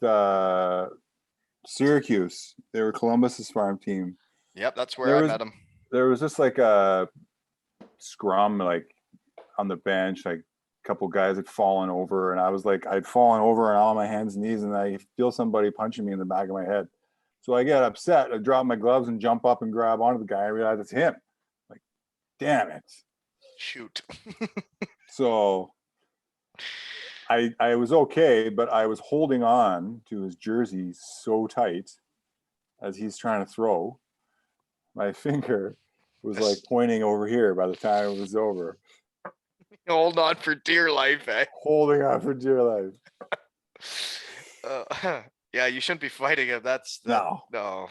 Syracuse. They were Columbus's farm team. Yep, that's where I met him. There was just like a scrum, like on the bench, like a couple guys had fallen over, and I was like, I'd fallen over on my hands and knees, and I feel somebody punching me in the back of my head. So I get upset. I drop my gloves and jump up and grab onto the guy. I realize it's him. Like, damn it! Shoot. So I was okay, but I was holding on to his jersey so tight as he's trying to throw, my finger was like pointing over here by the time it was over. Hold on for dear life, eh? Holding on for dear life. Yeah, you shouldn't be fighting him. No.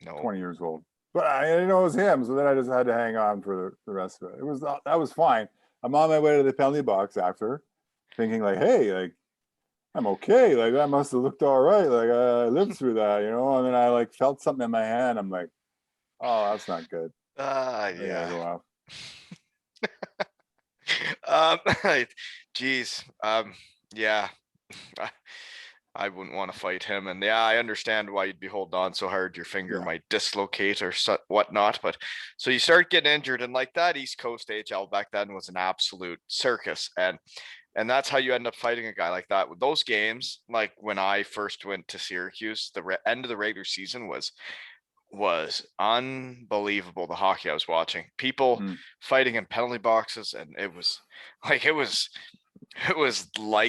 20 years old. But I didn't know it was him, so then I just had to hang on for the rest of it. That was fine. I'm on my way to the penalty box after, thinking like, hey, like I'm okay. Like that must have looked all right. Like I lived through that, And then I like felt something in my hand. I'm like, oh, that's not good. Yeah. Go off. Geez. Yeah. I wouldn't want to fight him. And yeah, I understand why you'd be holding on so hard. Your finger might dislocate or whatnot. But so you start getting injured, and like that East Coast AHL back then was an absolute circus. And that's how you end up fighting a guy like that. With those games, like when I first went to Syracuse, the end of the regular season was unbelievable. The hockey I was watching, people fighting in penalty boxes, and it was like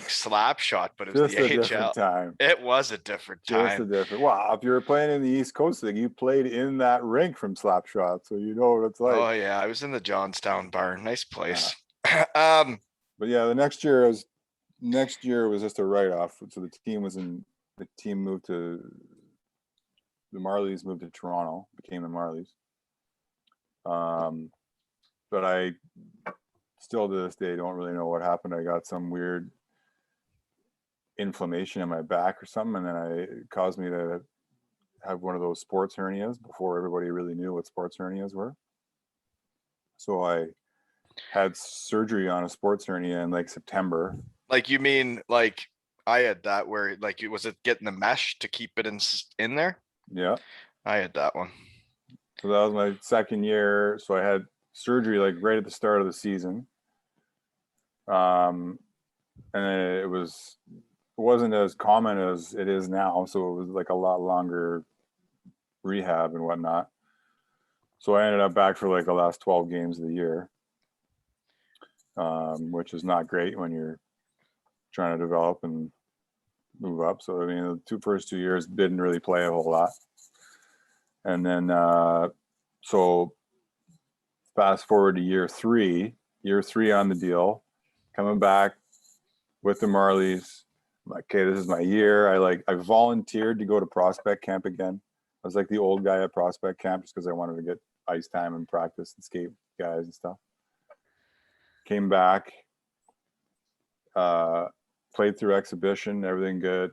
Slapshot, but it was just the a AHL. different time. It was a different time. Just a different. Well, if you were playing in the East Coast League, you played in that rink from Slapshot, so you know what it's like. Oh yeah, I was in the Johnstown barn. Nice place. But yeah, the next year was just a write-off. So the team moved to the Marlies, moved to Toronto, became the Marlies. But I still to this day don't really know what happened. I got some weird inflammation in my back or something, and then it caused me to have one of those sports hernias before everybody really knew what sports hernias were. So I had surgery on a sports hernia in like September. Like you mean like I had that where like was it getting the mesh to keep it in there? Yeah, I had that one. So that was my second year. So I had surgery like right at the start of the season. And it wasn't as common as it is now. So it was like a lot longer rehab and whatnot. So I ended up back for like the last 12 games of the year, which is not great when you're trying to develop and move up. So I mean, the first 2 years didn't really play a whole lot. And then, so fast forward to year three on the deal, coming back with the Marlies. I'm like, okay, this is my year. I volunteered to go to prospect camp again. I was like the old guy at prospect camp just because I wanted to get ice time and practice and skate guys and stuff. Came back, played through exhibition, everything good.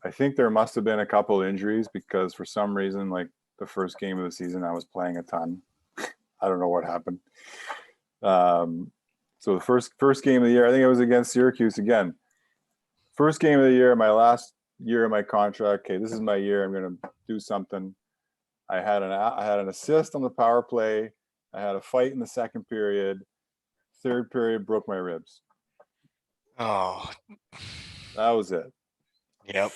I think there must have been a couple injuries because for some reason, like the first game of the season, I was playing a ton. I don't know what happened. So the first game of the year, I think it was against Syracuse again. First game of the year, my last year of my contract. Okay, this is my year. I'm going to do something. I had an assist on the power play. I had a fight in the second period. Third period, broke my ribs. Oh, that was it. Yep.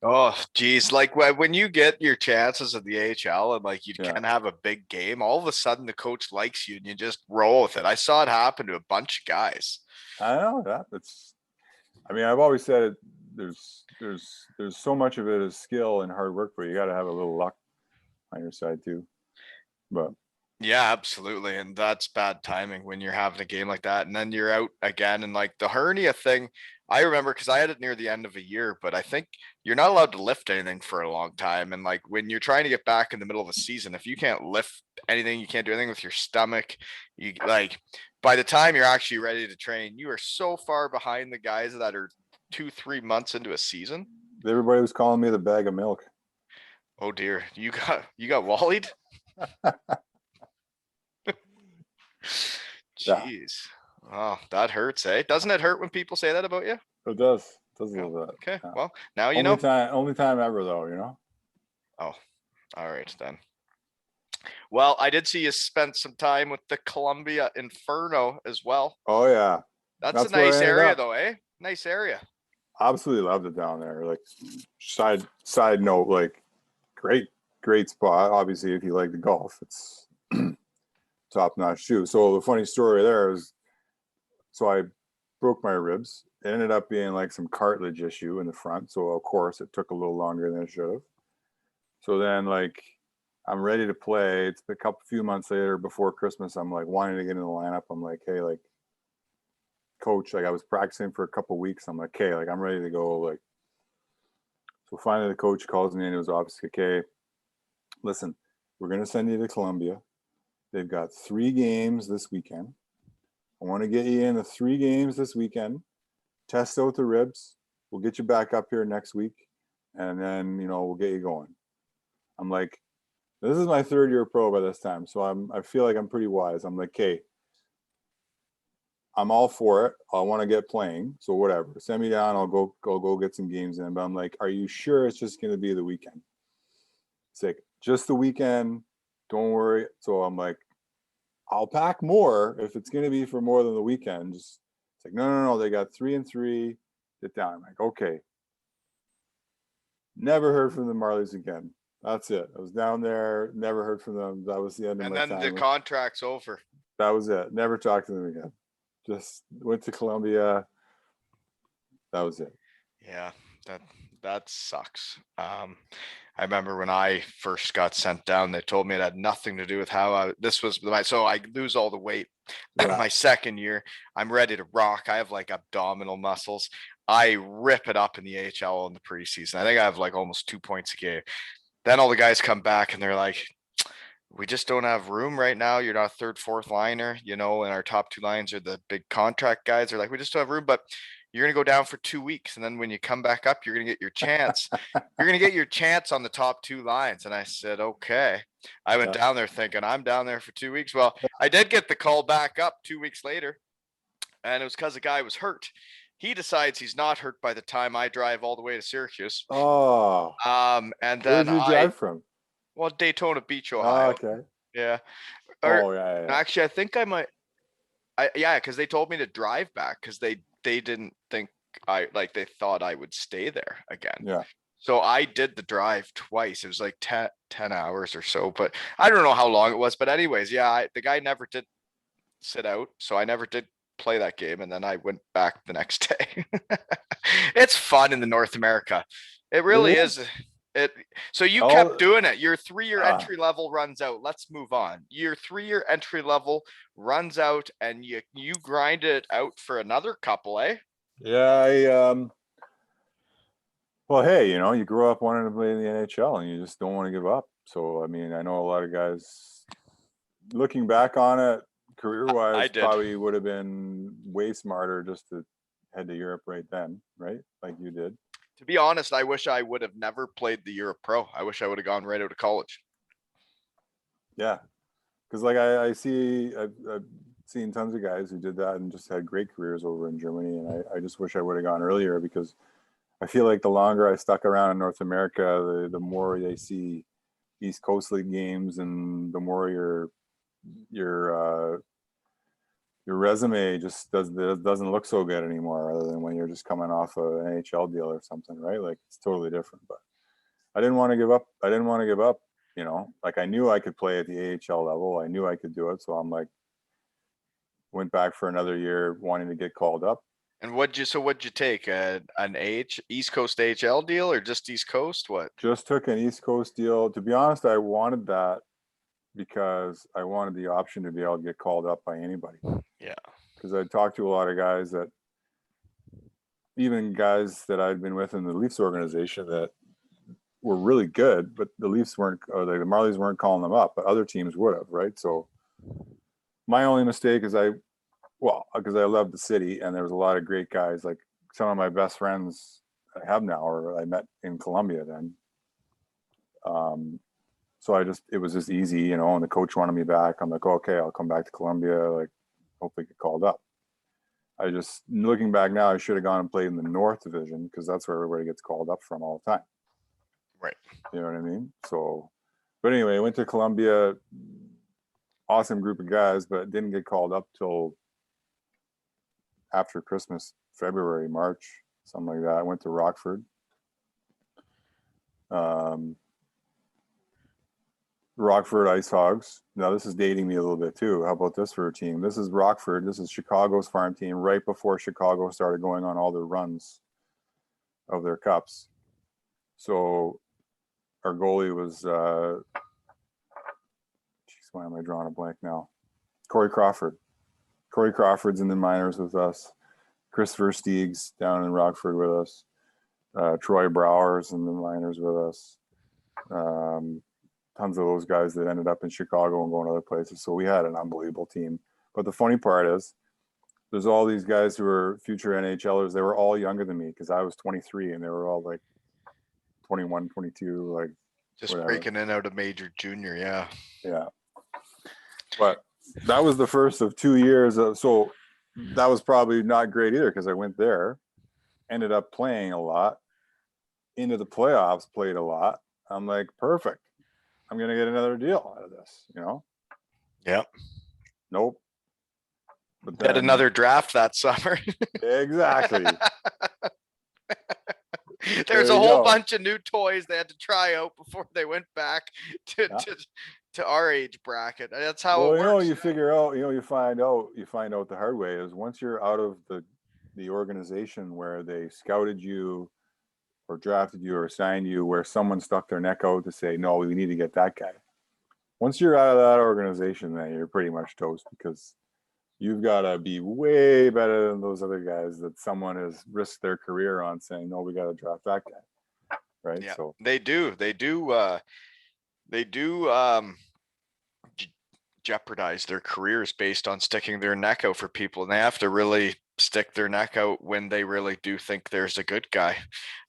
Oh, geez. Like when you get your chances at the AHL and like you can have a big game, all of a sudden the coach likes you and you just roll with it. I saw it happen to a bunch of guys. I know that. I've always said it. There's so much of it is skill and hard work, but you got to have a little luck on your side too. But yeah, absolutely. And that's bad timing when you're having a game like that. And then you're out again. And like the hernia thing, I remember because I had it near the end of a year, but I think you're not allowed to lift anything for a long time. And like when you're trying to get back in the middle of a season, if you can't lift anything, you can't do anything with your stomach, you like by the time you're actually ready to train, you are so far behind the guys that are 2-3 months into a season. Everybody was calling me the bag of milk. Oh dear. You got wallied? Jeez. Oh, that hurts, eh? Doesn't it hurt when people say that about you? It does. It does a little bit. Okay. Well, now you know. Only time ever though, you know? Oh, all right then. Well, I did see you spent some time with the Columbia Inferno as well. Oh yeah. That's a nice area though, eh? Nice area. Absolutely loved it down there. Like side note, like great spot. Obviously, if you like the golf, it's top notch too. So the funny story there is, so I broke my ribs. It ended up being like some cartilage issue in the front. So of course it took a little longer than it should have. So then like I'm ready to play. It's a few months later before Christmas. I'm like wanting to get in the lineup. I'm like, hey, like coach, like I was practicing for a couple weeks. I'm like, okay, like I'm ready to go. Like, so finally the coach calls me into his office. Okay, listen, we're going to send you to Columbia. They've got 3 games this weekend. I want to get you in the 3 games this weekend. Test out the ribs. We'll get you back up here next week. And then, we'll get you going. I'm like, this is my 3rd year pro by this time. So I feel like I'm pretty wise. I'm like, okay, I'm all for it. I want to get playing. So whatever. Send me down. I'll go get some games in. But I'm like, are you sure it's just going to be the weekend? It's like, just the weekend. Don't worry. So I'm like, I'll pack more if it's going to be for more than the weekend. Just it's like, no. They got 3 and 3. Get down. I'm like, okay. Never heard from the Marlies again. That's it. I was down there. Never heard from them. That was the end of my time. And then the contract's over. That was it. Never talked to them again. Just went to Columbia. That was it. Yeah, that sucks. I remember when I first got sent down, they told me it had nothing to do with how so I lose all the weight. Yeah. My 2nd year, I'm ready to rock. I have like abdominal muscles. I rip it up in the AHL in the preseason. I think I have like almost 2 points a game. Then all the guys come back and they're like, we just don't have room right now. You're not a 3rd, 4th liner, and our top 2 lines are the big contract guys. They're like, we just don't have room, but you're going to go down for 2 weeks. And then when you come back up, you're going to get your chance. You're going to get your chance on the top 2 lines. And I said, okay. I went down there thinking I'm down there for 2 weeks. Well, I did get the call back up 2 weeks later. And it was because the guy was hurt. He decides he's not hurt by the time I drive all the way to Syracuse. Oh. And then where'd you drive from? Well, Daytona Beach, Ohio. Oh, okay. Yeah. Yeah. Actually, I think I might. Because they told me to drive back because they didn't think they thought I would stay there again. Yeah. So I did the drive twice. It was like 10 hours or so, but I don't know how long it was. But anyways, the guy never did sit out, so I never did play that game, and then I went back the next day. It's fun in the North America. It really is. So you kept doing it. Your 3-year entry level runs out. Let's move on. Your 3-year entry level runs out, and you grind it out for another couple, eh? Yeah, well, hey, you grow up wanting to play in the NHL, and you just don't want to give up. So, I mean, I know a lot of guys, looking back on it, career-wise, probably would have been way smarter just to head to Europe right then, right? Like you did. To be honest, I wish I would have never played the Europe Pro. I wish I would have gone right out of college. Yeah, because like I've seen tons of guys who did that and just had great careers over in Germany, and I just wish I would have gone earlier, because I feel like the longer I stuck around in North America, the more they see East Coast League games, and the more your resume just doesn't look so good anymore, other than when you're just coming off an NHL deal or something, right? Like, it's totally different. But I didn't want to give up. Like, I knew I could play at the AHL level. I knew I could do it. So I'm like, went back for another year wanting to get called up. And what'd you take? An East Coast AHL deal, or just East Coast? What? Just took an East Coast deal. To be honest, I wanted that because I wanted the option to be able to get called up by anybody. Yeah. Because I talked to a lot of guys even guys that I'd been with in the Leafs organization, that were really good, but the Leafs weren't, or the Marlies weren't calling them up, but other teams would have, right? So my only mistake is because I love the city, and there was a lot of great guys. Like, some of my best friends I have now, or I met in Columbia then. So it was just easy, and the coach wanted me back. I'm like, okay, I'll come back to Columbia, like, hopefully get called up. Looking back now, I should have gone and played in the North Division, because that's where everybody gets called up from all the time. Right. You know what I mean? So, but anyway, I went to Columbia, awesome group of guys, but didn't get called up till after Christmas, February, March, something like that. I went to Rockford. Rockford Ice Hogs. Now this is dating me a little bit too. How about this for a team? This is Rockford. This is Chicago's farm team right before Chicago started going on all their runs of their cups. So our goalie was, why am I drawing a blank now? Corey Crawford. Corey Crawford's in the minors with us. Christopher Steegs down in Rockford with us. Troy Brower's in the minors with us. Tons of those guys that ended up in Chicago and going other places. So we had an unbelievable team. But the funny part is there's all these guys who are future NHLers. They were all younger than me because I was 23 and they were all like 21, 22, like Just whatever. breaking in out of major junior. Yeah. Yeah. But that was the first of 2 years. So that was probably not great either because I went there, ended up playing a lot, into the playoffs, played a lot. I'm like, perfect. I'm going to get another deal out of this, you know? Yep. Nope. But Get another draft that summer. Exactly. There's a whole bunch of new toys they had to try out before they went back to our age bracket. That's how it works. You figure out, you find out the hard way is once you're out of the organization where they scouted you or drafted you or signed you, where someone stuck their neck out to say, no, we need to get that guy. Once you're out of that organization, then you're pretty much toast because you've got to be way better than those other guys that someone has risked their career on saying, no, we got to draft that guy. Right. Yeah, so they do jeopardize their careers based on sticking their neck out for people, and they have to really stick their neck out when they really do think there's a good guy.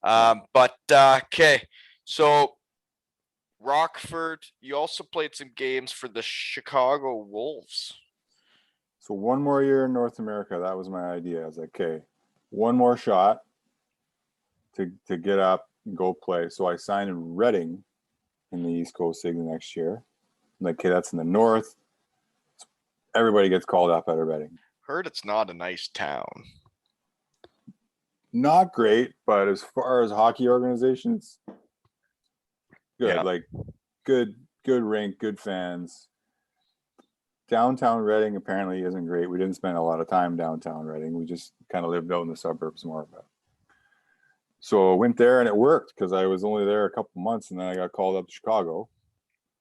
But okay, so Rockford, you also played some games for the Chicago Wolves. So one more year in North America, that was my idea. I was like, okay, one more shot to get up and go play. So I signed in Reading in the East Coast League the next year. I'm like, okay, that's in the north. Everybody gets called up out of Reading. Heard it's not a nice town. Not great, but as far as hockey organizations, good. Yeah. Like good rink, good fans. Downtown Reading apparently isn't great. We didn't spend a lot of time downtown Reading. We just kind of lived out in the suburbs more of it. So I went there and it worked because I was only there a couple months and then I got called up to Chicago.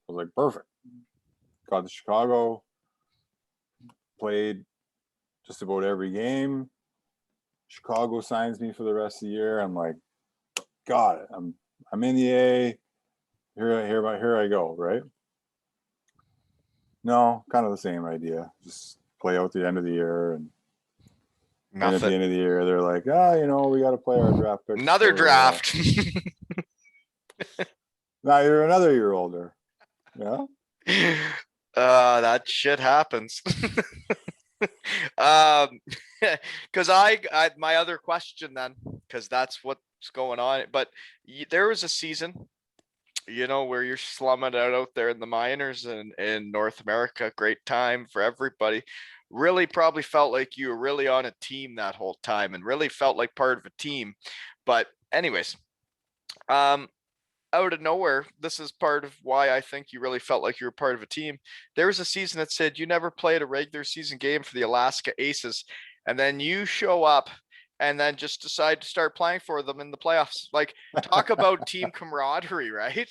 I was like, perfect. Got to Chicago, played just about every game. Chicago signs me for the rest of the year. I'm like, got it. I'm in the A. Here I go, right? No, kind of the same idea. Just play out the end of the year and at the end of the year, they're like, we got to play our draft picks. Another draft. Now you're another year older. Yeah. That shit happens. Because I my other question then, because that's what's going on. But there was a season, where you're slumming it out there in the minors and in North America. Great time for everybody. Really probably felt like you were really on a team that whole time and really felt like part of a team. But anyways, out of nowhere, this is part of why I think you really felt like you were part of a team. There was a season that said you never played a regular season game for the Alaska Aces, and then you show up and then just decide to start playing for them in the playoffs. Like, talk about team camaraderie, right?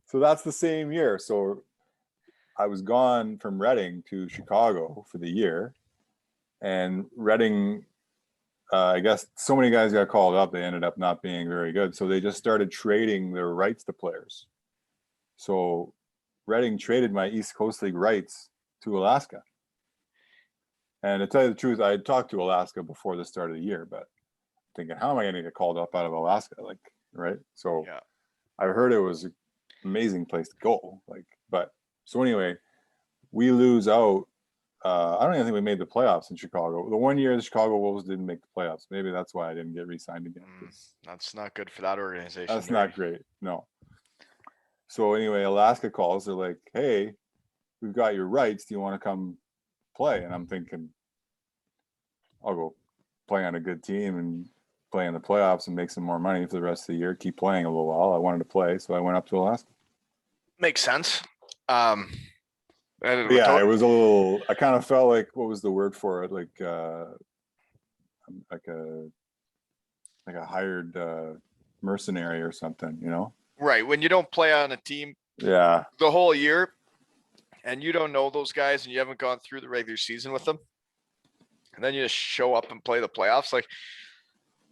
So that's the same year. So I was gone from Reading to Chicago for the year, and Reading, I guess so many guys got called up, they ended up not being very good. So they just started trading their rights to players. So Reading traded my East Coast League rights to Alaska. And to tell you the truth, I had talked to Alaska before the start of the year, but thinking, how am I going to get called up out of Alaska? Like, right. So yeah. I heard it was an amazing place to go. Like, but so anyway, we lose out. I don't even think we made the playoffs in Chicago. The 1 year the Chicago Wolves didn't make the playoffs. Maybe that's why I didn't get re-signed again. That's not good for that organization. That's not great. No. So anyway, Alaska calls. They're like, hey, we've got your rights. Do you want to come play? And I'm thinking, I'll go play on a good team and play in the playoffs and make some more money for the rest of the year, keep playing a little while. I wanted to play, so I went up to Alaska. Makes sense. Yeah, it was a little, I kind of felt like, what was the word for it? Like a hired mercenary or something, you know? Right. When you don't play on a team Yeah. the whole year and you don't know those guys and you haven't gone through the regular season with them, and then you just show up and play the playoffs, like,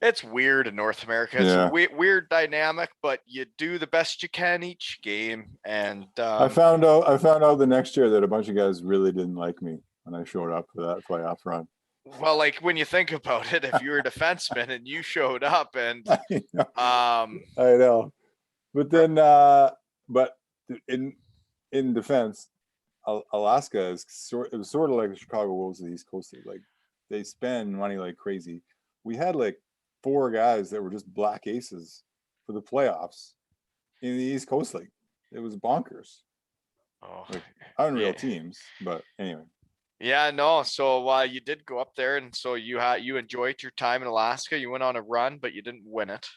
it's weird in North America. It's a weird dynamic, but you do the best you can each game. And I found out the next year that a bunch of guys really didn't like me when I showed up for that playoff run. Well, like, when you think about it, if you were a defenseman and you showed up and I know. But then but in defense, Alaska is it was sort of like the Chicago Wolves of the East Coast. Like, they spend money like crazy. We had like 4 guys that were just black aces for the playoffs in the East Coast League. It was bonkers. Like, unreal teams, but anyway. Yeah, no. So you did go up there, and so you enjoyed your time in Alaska. You went on a run, but you didn't win it,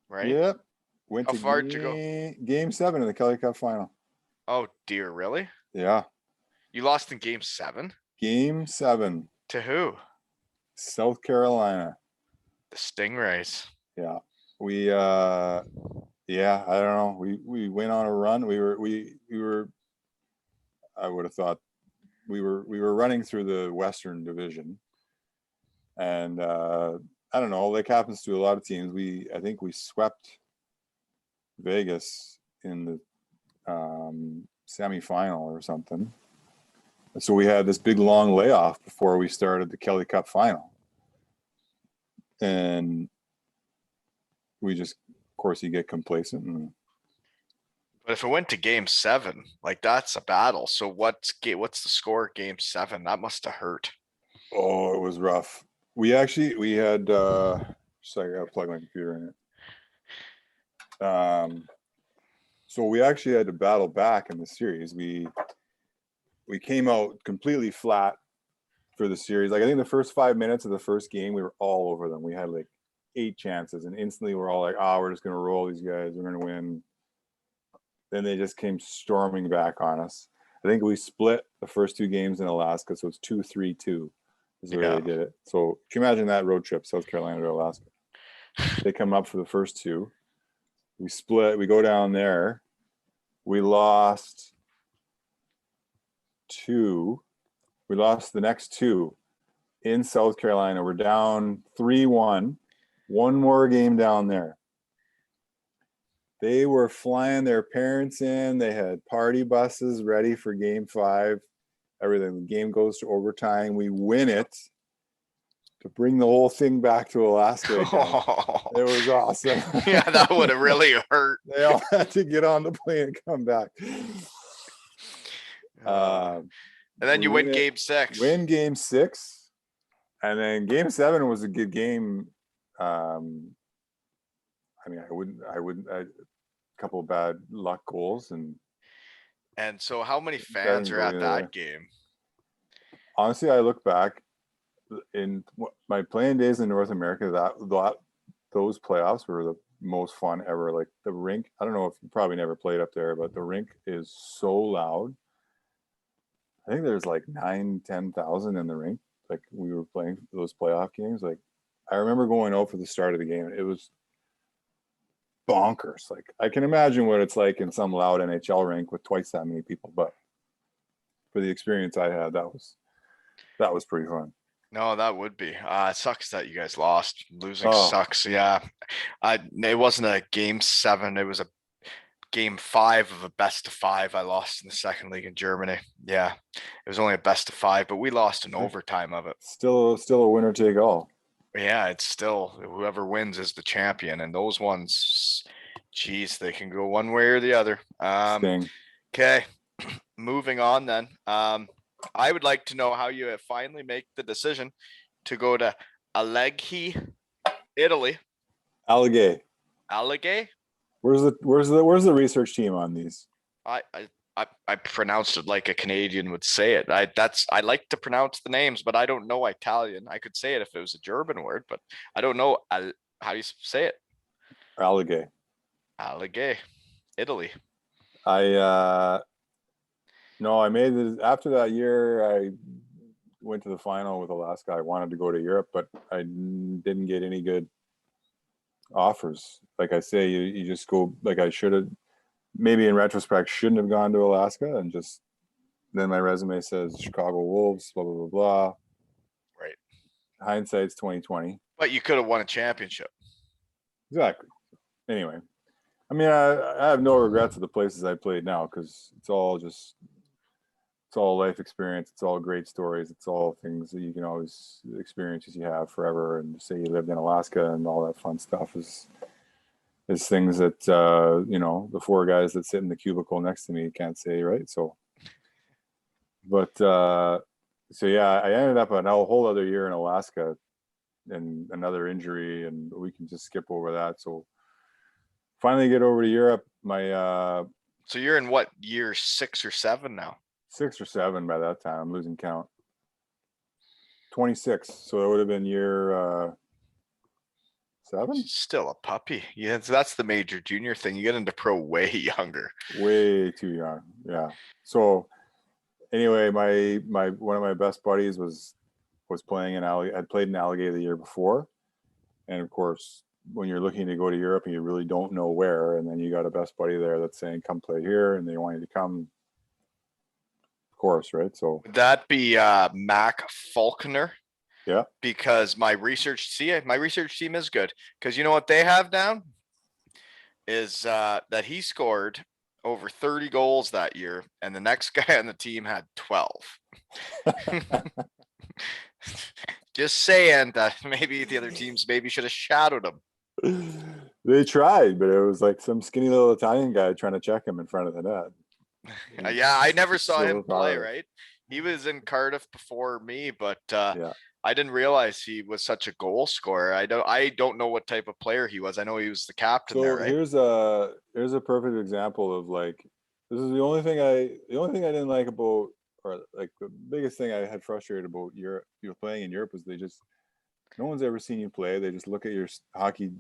right? Yep. Went How to far did you go? Game 7 in the Kelly Cup final. Oh dear, really? Yeah. You lost in Game 7? Game 7. To who? South Carolina. The Stingrays. Yeah. We I don't know. We went on a run. We were I would have thought we were running through the Western Division. And I don't know, like happens to a lot of teams. I think we swept Vegas in the semifinal or something. So we had this big long layoff before we started the Kelly Cup final. And we just, of course, you get complacent. But if it went to Game 7, like, that's a battle. So what's the score Game 7? That must have hurt. Oh, it was rough. We had so I gotta plug my computer in it. So we actually had to battle back in the series. We came out completely flat for the series. Like, I think the first 5 minutes of the first game, we were all over them. We had like 8 chances, and instantly we're all like, we're just gonna roll these guys. We're gonna win. Then they just came storming back on us. I think we split the first 2 games in Alaska, so it's 2-3-2 is the way they did it. So can you imagine that road trip, South Carolina to Alaska? They come up for the first 2. We split. We go down there. We lost 2. We lost the next 2 in South Carolina. We're down 3-1. One more game down there. They were flying their parents in. They had party buses ready for Game 5. Everything. The game goes to overtime. We win it to bring the whole thing back to Alaska again. It was awesome. Yeah, that would have really hurt. They all had to get on the plane and come back. And then you win Game 6. Win Game 6. And then Game 7 was a good game. I mean, a couple of bad luck goals. And so how many fans are at that game? Honestly, I look back in my playing days in North America, those playoffs were the most fun ever. Like, the rink, I don't know if you probably never played up there, but the rink is so loud. I think there's like 10,000 in the rink. Like, we were playing those playoff games. Like, I remember going out for the start of the game. It was bonkers. Like, I can imagine what it's like in some loud NHL rink with twice that many people, but for the experience I had, that was pretty fun. No, that would be. It sucks that you guys lost. Losing sucks. Yeah. It wasn't a Game 7. It was a Game 5 of a best of 5. I lost in the second league in Germany. Yeah. It was only a best of 5, but we lost in overtime of it. Still a winner take all. Yeah, it's still whoever wins is the champion. And those ones, geez, they can go one way or the other. Okay. Moving on then. I would like to know how you finally make the decision to go to Alleghe, Italy. Alleghe. Alleghe? Where's the research team on these? I pronounced it like a Canadian would say it. I like to pronounce the names, but I don't know Italian. I could say it if it was a German word, but I don't know how you say it. Alligay. Alligay, Italy. I no, I made it after that year. I went to the final with Alaska. I wanted to go to Europe, but I didn't get any good offers. Like I say, you just go, like I should have, maybe in retrospect, shouldn't have gone to Alaska, and just then my resume says Chicago Wolves, blah, blah, blah, blah. Right. Hindsight's 2020. But you could have won a championship. Exactly. Anyway, I mean, I have no regrets of the places I played now, because it's all life experience. It's all great stories. It's all things that you can always, experiences you have forever. And say you lived in Alaska and all that fun stuff is things that, the four guys that sit in the cubicle next to me can't say, right? So, but, so yeah, I ended up a whole other year in Alaska and another injury, and we can just skip over that. So finally get over to Europe. So you're in what, year 6 or 7 now? 6 or 7 by that time. I'm losing count. 26. So it would have been year 7. Still a puppy. Yeah, so that's the major junior thing. You get into pro way younger. Way too young. Yeah. So anyway, my one of my best buddies was playing in had played in Alligator the year before, and of course, when you're looking to go to Europe and you really don't know where, and then you got a best buddy there that's saying, "Come play here," and they want you to come. Of course, right? So would that be Mac Faulkner? yeah. Because my research team is good. Because you know what they have down is that he scored over 30 goals that year, and the next guy on the team had 12. Just saying that maybe the other teams maybe should have shadowed him. They tried, but it was like some skinny little Italian guy trying to check him in front of the net. Yeah, I never saw him play, power. right? He was in Cardiff before me, but Yeah. I didn't realize he was such a goal scorer. I don't know what type of player he was. I know he was the captain there, right? Here's a perfect example of, like, this is the only thing I didn't like about, or like the biggest thing I had frustrated about Europe, playing in Europe, is no one's ever seen you play. They just look at your hockey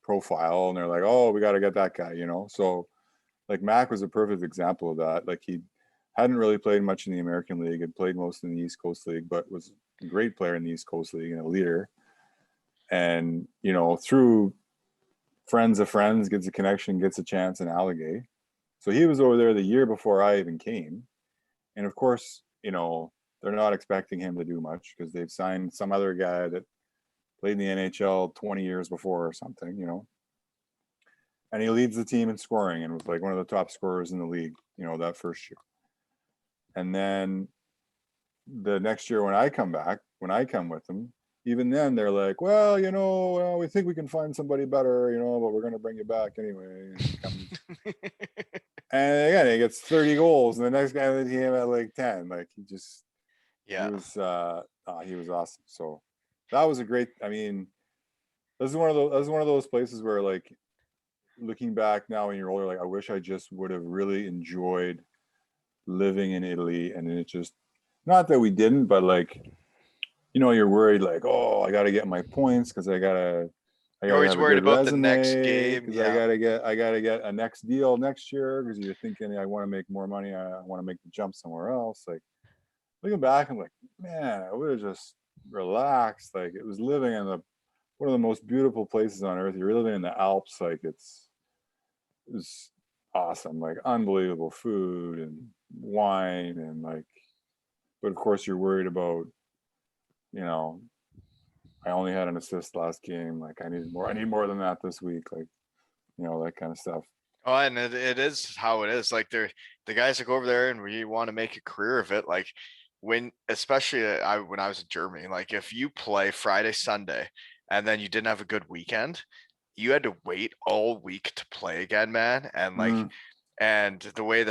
profile and they're like, oh, we got to get that guy, So like Mac was a perfect example of that. Like, he hadn't really played much in the American League, had played most in the East Coast League, but was a great player in the East Coast League and a leader. And, through friends of friends, gets a connection, gets a chance in Alligator. So he was over there the year before I even came. And of course, they're not expecting him to do much because they've signed some other guy that played in the NHL 20 years before or something. And he leads the team in scoring and was like one of the top scorers in the league, that first year. And then the next year when I come with them, even then they're like, well, we think we can find somebody better, but we're going to bring you back anyway. And again, he gets 30 goals, and the next guy on the team had like 10. Like, he was awesome. So that was a great, this is one of those places where, like, looking back now when you're older, like, I wish I just would have really enjoyed living in Italy. And it just, not that we didn't, but like, you're worried, like, oh, I got to get my points because I gotta You're always have a worried good about the resume, next game. because Yeah. I gotta get a next deal next year, because you're thinking, I want to make more money, I want to make the jump somewhere else. Like, looking back, I'm like, man, I would have just relaxed. Like, it was living in one of the most beautiful places on earth. You're living in the Alps. Like, it was awesome. Like, unbelievable food and wine, and like, but of course you're worried about, I only had an assist last game. Like, I need more than that this week. Like, that kind of stuff. Oh, and it is how it is. Like, the guys that go over there and we want to make a career of it. Like, especially when I was in Germany, like, if you play Friday, Sunday, and then you didn't have a good weekend, you had to wait all week to play again, man. And like, and the way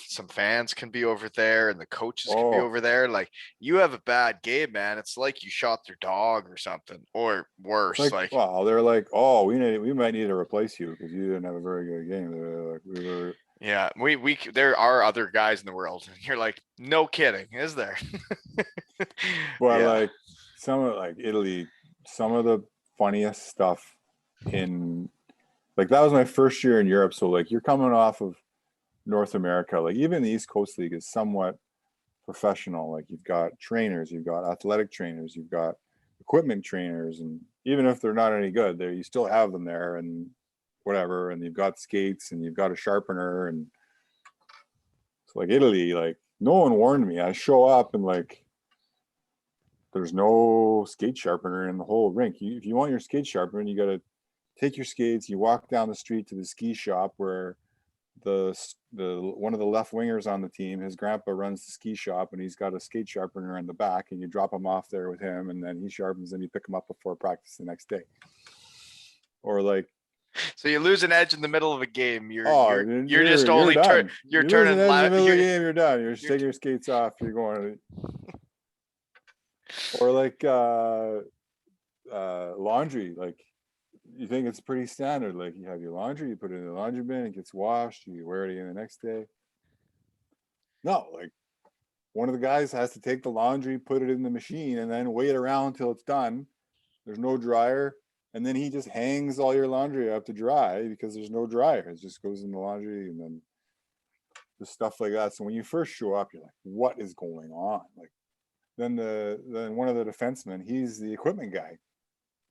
some fans can be over there and the coaches can be over there, like, you have a bad game, man, it's like you shot their dog or something, or worse. Like, wow, they're like, oh, we might need to replace you because you didn't have a very good game. They're like, Yeah, there are other guys in the world. And you're like, no kidding, is there? But Yeah. like some of like Italy, some of the funniest stuff in like that was my first year in Europe. So like you're coming off of North America, like even the East Coast League is somewhat professional. Like you've got trainers, you've got athletic trainers, you've got equipment trainers, and even if they're not any good, there you still have them there and whatever. And you've got skates and you've got a sharpener, and so like Italy, like no one warned me. I show up and like there's no skate sharpener in the whole rink. If you want your skate sharpener, you got to take your skates. You walk down the street to the ski shop where the one of the left wingers on the team, his grandpa runs the ski shop, and he's got a skate sharpener in the back, and you drop him off there with him, and then he sharpens and you pick him up before practice the next day. Or like, So you lose an edge in the middle of a game. oh, You're just only done. you're You lose an turning edge in the left. middle of the game, you're done. You're just taking your skates off. You're going. Or like laundry, like you think it's pretty standard. Like you have your laundry, you put it in the laundry bin, it gets washed, you wear it again the next day. No, like one of the guys has to take the laundry, put it in the machine, and then wait around till it's done. There's no dryer, and then he just hangs all your laundry up to dry because there's no dryer. It just goes in the laundry, and then just stuff like that. So when you first show up, you're like, "What is going on?" Like then one of the defensemen, he's the equipment guy.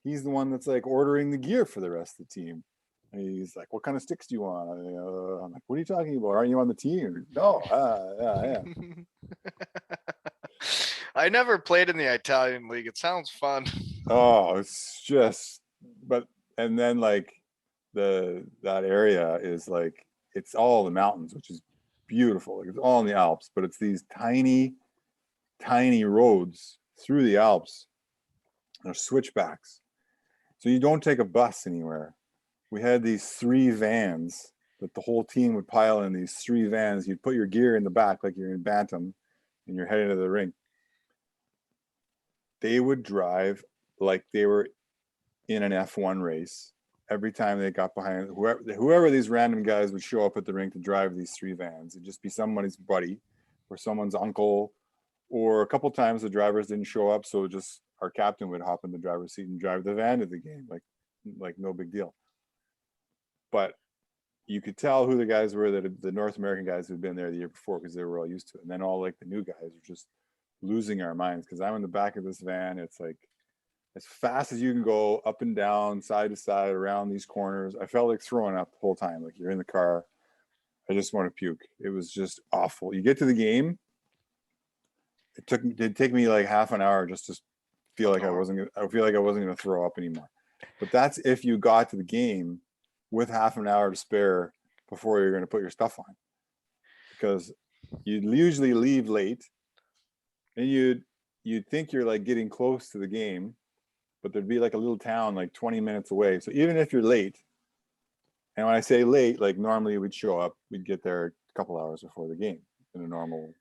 He's the one that's like ordering the gear for the rest of the team. And he's like, "What kind of sticks do you want?" I'm like, "What are you talking about? Aren't you on the team?" No, yeah. I never played in the Italian league. It sounds fun. Oh, it's just, but and then like that area is like it's all the mountains, which is beautiful. Like it's all in the Alps, but it's these tiny roads through the Alps. They're switchbacks, so you don't take a bus anywhere. We had these 3 vans that the whole team would pile in. These 3 vans, you'd put your gear in the back like you're in Bantam, and you're heading to the rink. They would drive like they were in an F1 race every time they got behind whoever these random guys would show up at the rink to drive these 3 vans. It'd just be somebody's buddy or someone's uncle, or a couple times the drivers didn't show up, so just our captain would hop in the driver's seat and drive the van to the game, like no big deal. But you could tell who the guys were, that the North American guys who'd been there the year before, because they were all used to it. And then all like the new guys are just losing our minds because I'm in the back of this van. It's like as fast as you can go, up and down, side to side, around these corners. I felt like throwing up the whole time. Like you're in the car. I just want to puke. It was just awful. You get to the game. It'd take me like half an hour just to feel like I wasn't going to throw up anymore. But that's if you got to the game with half an hour to spare before you're going to put your stuff on, because you usually leave late, and you'd think you're like getting close to the game, but there'd be like a little town like 20 minutes away. So even if you're late, and when I say late, like normally we'd show up, we'd get there a couple hours before the game. In a normal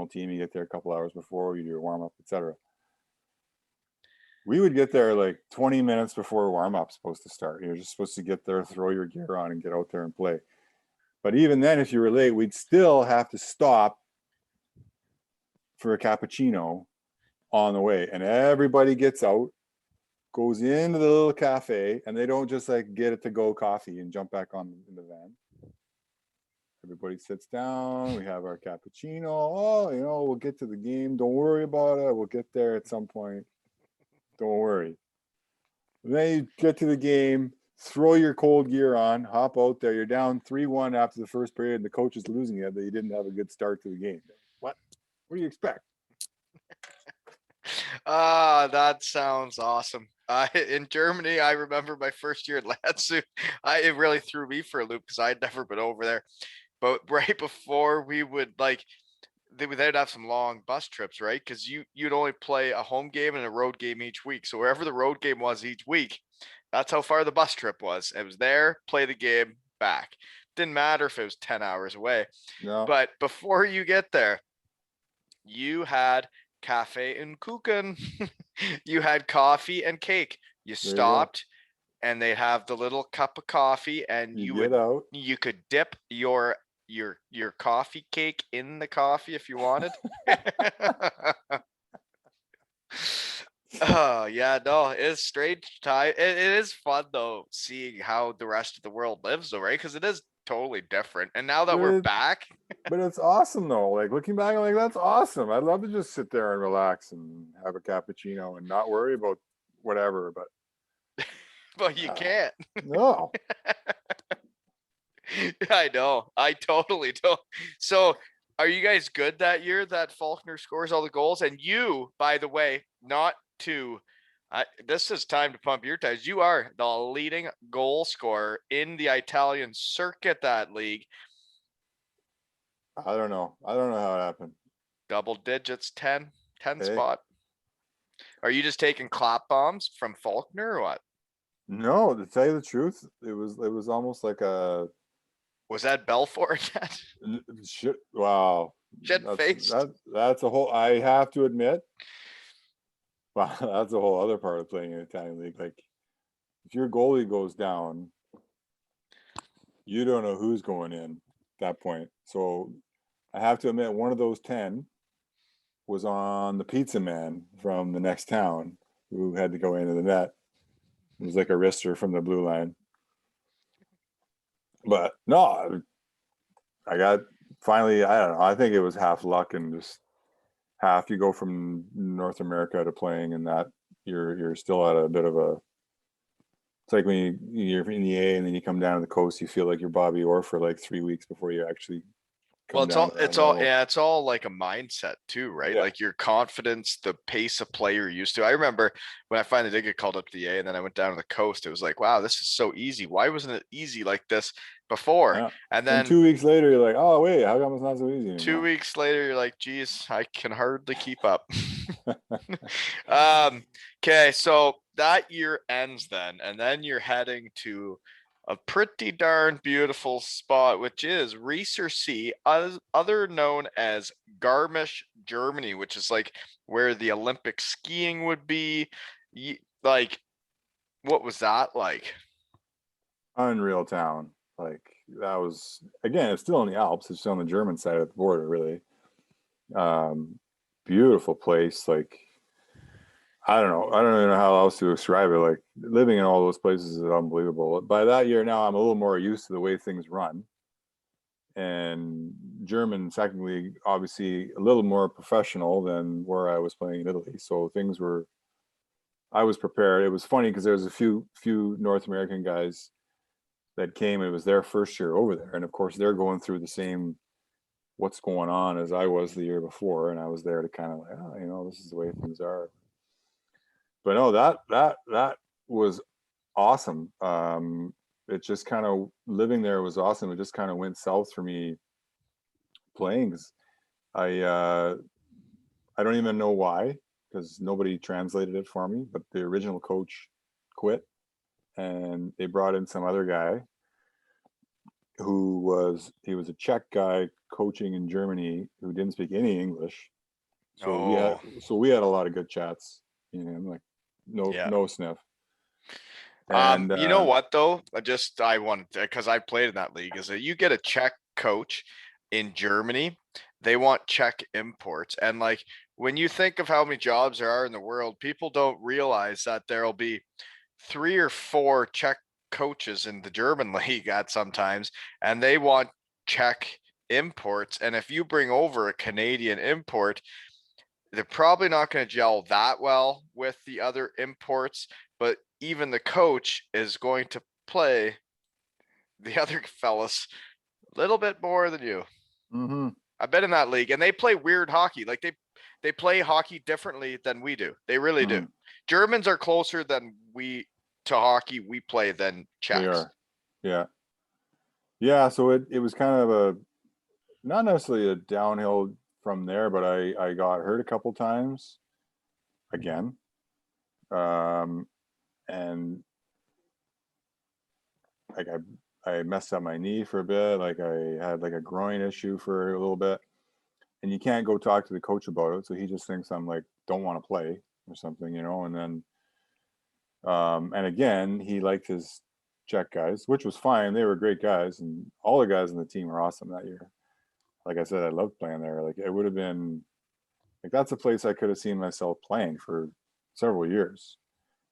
team, you get there a couple hours before, you do your warm up, etc. We would get there like 20 minutes before warm up's supposed to start. You're just supposed to get there, throw your gear on, and get out there and play. But even then, if you were late, we'd still have to stop for a cappuccino on the way. And everybody gets out, goes into the little cafe, and they don't just like get it to go coffee and jump back on in the van. Everybody sits down. We have our cappuccino. Oh, we'll get to the game. Don't worry about it. We'll get there at some point. Don't worry. Then you get to the game, throw your cold gear on, hop out there. You're down 3-1 after the first period, and the coach is losing you that you didn't have a good start to the game. What do you expect? That sounds awesome. In Germany, I remember my first year at Landshut. It really threw me for a loop because I'd never been over there. But right before we would they'd have some long bus trips, right? Because you'd only play a home game and a road game each week. So wherever the road game was each week, that's how far the bus trip was. It was there, play the game, back. Didn't matter if it was 10 hours away. No. But before you get there, you had cafe and kuchen. You had coffee and cake. You stopped. and they'd have the little cup of coffee, and You get out. you could dip your coffee cake in the coffee if you wanted. Oh yeah, no, it's strange time. It is fun though, seeing how the rest of the world lives, though, right? Because it is totally different. And now that But we're it, back, but it's awesome though. Like looking back, I'm like, that's awesome. I'd love to just sit there and relax and have a cappuccino and not worry about whatever. But but you can't. no, I know. I totally don't. So, are you guys good that year that Faulkner scores all the goals? And you, by the way, not to, this is time to pump your tires. You are the leading goal scorer in the Italian circuit, that league. I don't know. I don't know how it happened. Double digits, 10 Hey, spot. Are you just taking clap bombs from Faulkner or what? no, to tell you the truth, it was almost like a Was that Belfour again? shit. Wow, Shit faced. that's a whole. I have to admit, wow, that's a whole other part of playing in Italian league. Like if your goalie goes down, you don't know who's going in at that point. So I have to admit, one of those 10 was on the pizza man from the next town who had to go into the net. It was like a wrister from the blue line. But no, I got finally, I don't know. I think it was half luck and just half. You go from North America to playing, and that you're still at a bit of a. It's like when you're in the A and then you come down to the coast, you feel like you're Bobby Orr for like 3 weeks before you actually Well, come down to that level. it's all like a mindset too, right? Yeah. Like your confidence, the pace of play you're used to. I remember when I finally did get called up to the A and then I went down to the coast, it was like, wow, this is so easy. Why wasn't it easy like this before? Yeah. And And then 2 weeks later, you're like, oh wait, how come it's not so easy 2 weeks later, you're like, geez, I can hardly keep up. anymore? Okay, so that year ends then, and then you're heading to a pretty darn beautiful spot, which is Reesersee, other known as Garmisch, Germany, which is like where the Olympic skiing would be. Like, what was that like? Unreal town. Like that was again, it's still in the Alps. It's still on the German side of the border, really. Um, Beautiful place. Like I don't know. I don't even know how else to describe it. Like living in all those places is unbelievable. By that year now, I'm a little more used to the way things run. And German, secondly, obviously a little more professional than where I was playing in Italy. So things were. I was prepared. It was funny because there was a few North American guys that came. It was their first year over there, and of course they're going through the same what's going on as I was the year before, and I was there to kind of like, oh, this is the way things are. But no, that was awesome. It just kind of living there was awesome. It just kind of went south for me playing. I I don't even know why because nobody translated it for me. But the original coach quit, and they brought in some other guy he was a Czech guy coaching in Germany who didn't speak any English. So Oh, we had a lot of good chats. You know, like yeah. no sniff. And You know what though? I wanted because I played in that league. Is that you get a Czech coach in Germany, they want Czech imports, and like when you think of how many jobs there are in the world, people don't realize that there'll be 3 or 4 Czech coaches in the German league at sometimes, and they want Czech imports. And if you bring over a Canadian import, they're probably not going to gel that well with the other imports, but even the coach is going to play the other fellas a little bit more than you. mm-hmm. I've been in that league and they play weird hockey. Like they play hockey differently than we do. They really do. Mm-hmm. Germans are closer than we to hockey we play than They Czechs. are, yeah, yeah. So it was kind of a not necessarily a downhill from there, but I got hurt a couple times again, um, and like I messed up my knee for a bit. Like I had like a groin issue for a little bit, and you can't go talk to the coach about it. So he just thinks I'm like don't want to play or something, you know. And then And again, he liked his Czech guys, which was fine. They were great guys, and all the guys on the team were awesome that year. Like I said, I loved playing there. Like it would have been like that's a place I could have seen myself playing for several years.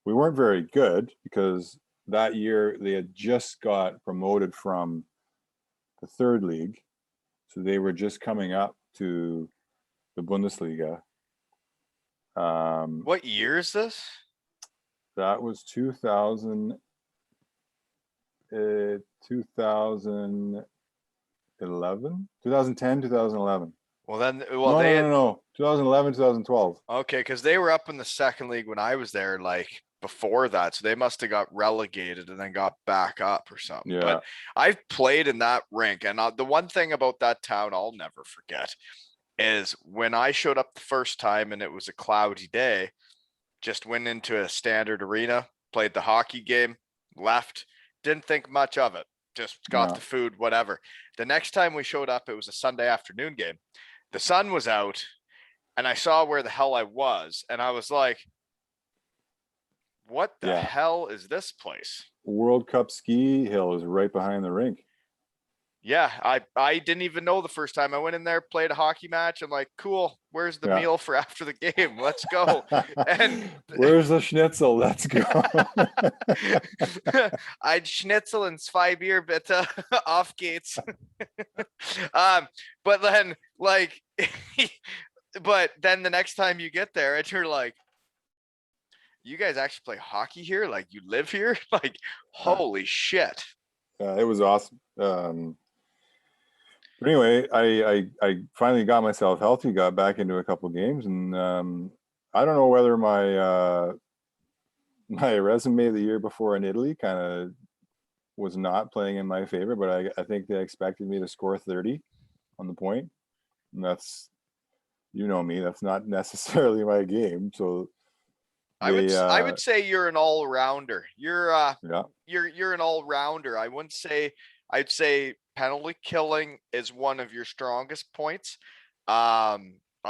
We weren't very good because that year they had just got promoted from the third league, so they were just coming up to the Bundesliga. What year is this? That was 2000, 2011, 2010, 2011. Well, then, No, they no, had, no, no. 2011, 2012. okay, because they were up in the second league when I was there, like before that. So they must have got relegated and then got back up or something. Yeah. But I've played in that rink, and the one thing about that town I'll never forget is when I showed up the first time and it was a cloudy day, just went into a standard arena, played the hockey game, left, didn't think much of it, just got Yeah. the food, whatever. The next time we showed up, it was a Sunday afternoon game. The sun was out, and I saw where the hell I was, and I was like, what the Yeah. hell is this place? World Cup ski hill is right behind the rink. Yeah, I didn't even know the first time I went in there, played a hockey match. I'm like, cool, where's the Yeah. meal for after the game? Let's go. And where's the schnitzel? Let's go. I'd schnitzel and zwei beer bitte off gates. But then like but then the next time you get there and you're like, you guys actually play hockey here? Like you live here? Like holy shit. It was awesome. But anyway, I finally got myself healthy, got back into a couple games, and I don't know whether my my resume the year before in Italy kind of was not playing in my favor, but I think they expected me to score 30 on the point, and that's, you know me, that's not necessarily my game. So I would say you're an all-rounder. You're yeah, you're an all-rounder. I wouldn't say, I'd say penalty killing is one of your strongest points. I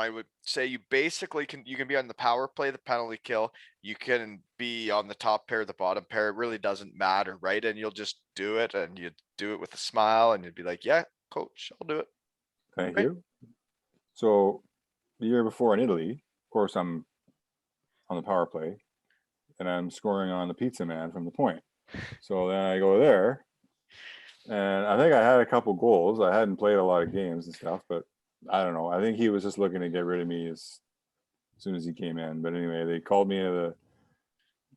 would say you basically you can be on the power play, the penalty kill. You can be on the top pair, the bottom pair. It really doesn't matter, right? And you'll just do it, and you do it with a smile, and you'd be like, "Yeah, coach, I'll do it." thank Right? you. So the year before in Italy, of course, I'm on the power play, and I'm scoring on the pizza man from the point. So then I go there, and I think I had a couple goals. I hadn't played a lot of games and stuff, but I don't know. I think he was just looking to get rid of me as soon as he came in. But anyway, they called me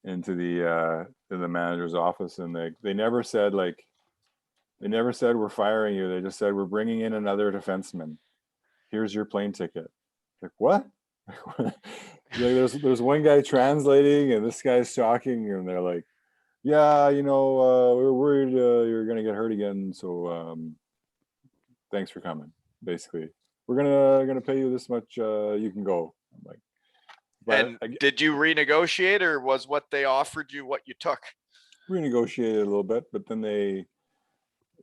into the manager's office, and they never said we're firing you. They just said we're bringing in another defenseman. Here's your plane ticket. Like what? Like, there's one guy translating, and this guy's talking, and they're like, yeah, we're worried you're gonna get hurt again, so thanks for coming. Basically, we're gonna pay you this much. You can go. I'm like, And did you renegotiate, or was what they offered you what you took? renegotiated a little bit, but then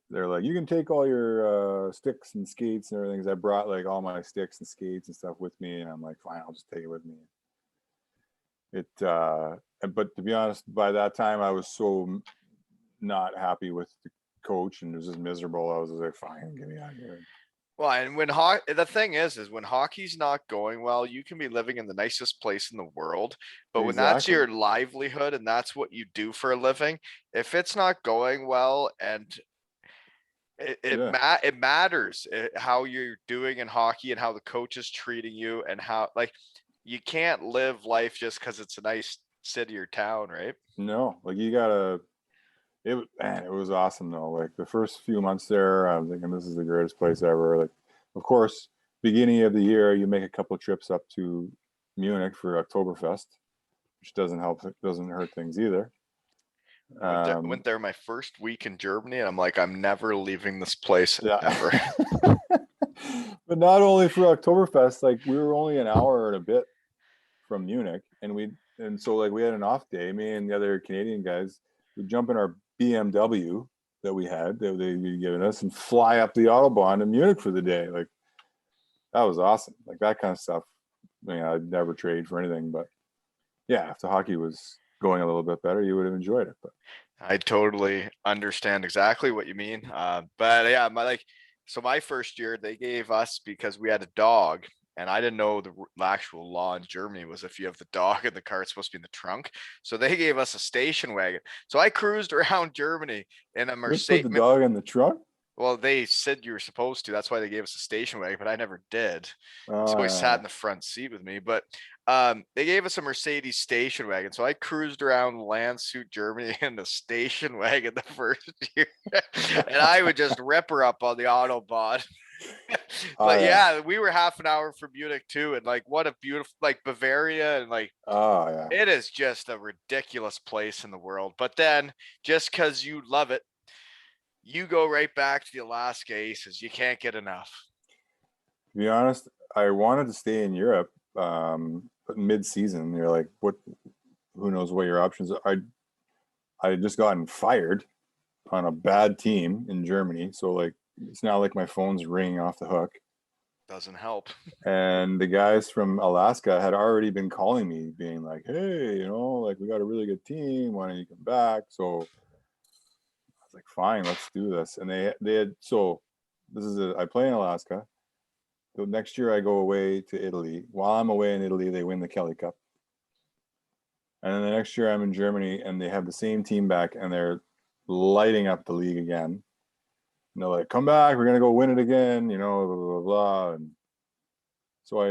they're like, you can take all your sticks and skates and everything. 'Cause I brought like all my sticks and skates and stuff with me, and I'm like, fine, I'll just take it with me. But to be honest, by that time I was so not happy with the coach, and it was just miserable. I was just like, fine, get me out of here. Well, and when the thing is when hockey's not going well, you can be living in the nicest place in the world, but when that's Exactly. your livelihood and that's what you do for a living, if it's not going well, and it matters how you're doing in hockey and how the coach is treating you, and how, like, you can't live life just because it's a nice city or town, right? No, like you gotta. It was awesome though. Like the first few months there, I'm thinking this is the greatest place ever. Like, of course, beginning of the year, you make a couple trips up to Munich for Oktoberfest, which doesn't help. It doesn't hurt things either. Went there my first week in Germany, and I'm like, I'm never leaving this place ever. But not only for Oktoberfest, like we were only an hour and a bit from Munich, and so like we had an off day. Me and the other Canadian guys would jump in our BMW that we had that they'd given us and fly up the Autobahn to Munich for the day. Like that was awesome. Like that kind of stuff. I mean, I'd never trade for anything, but yeah, if the hockey was going a little bit better, you would have enjoyed it. But I totally understand exactly what you mean. But yeah, so my first year they gave us, because we had a dog, and I didn't know the actual law in Germany was if you have the dog in the car, it's supposed to be in the trunk. So they gave us a station wagon. So I cruised around Germany in a let's put the Mercedes. dog in the trunk. Well, they said you were supposed to. That's why they gave us a station wagon, but I never did. So Oh he sat yeah. in the front seat with me. But they gave us a Mercedes station wagon. So I cruised around Landshut, Germany in the station wagon the first year. And I would just rip her up on the Autobahn. Oh But yeah. yeah, we were half an hour from Munich too. And like, what a beautiful, like Bavaria, and like, Oh yeah. it is just a ridiculous place in the world. But then just because you love it, you go right back to the Alaska Aces. You can't get enough. To be honest, I wanted to stay in Europe, but mid-season, you're like, what? Who knows what your options are? I had just gotten fired on a bad team in Germany, so like it's not like my phone's ringing off the hook. Doesn't help. And the guys from Alaska had already been calling me, being like, "Hey, like we got a really good team. Why don't you come back?" So I was like, "Fine, let's do this." And they had so this is I play in Alaska. The next year I go away to Italy. While I'm away in Italy, they win the Kelly Cup. And then the next year I'm in Germany and they have the same team back and they're lighting up the league again. And they're like, come back, we're gonna go win it again, blah blah blah. And so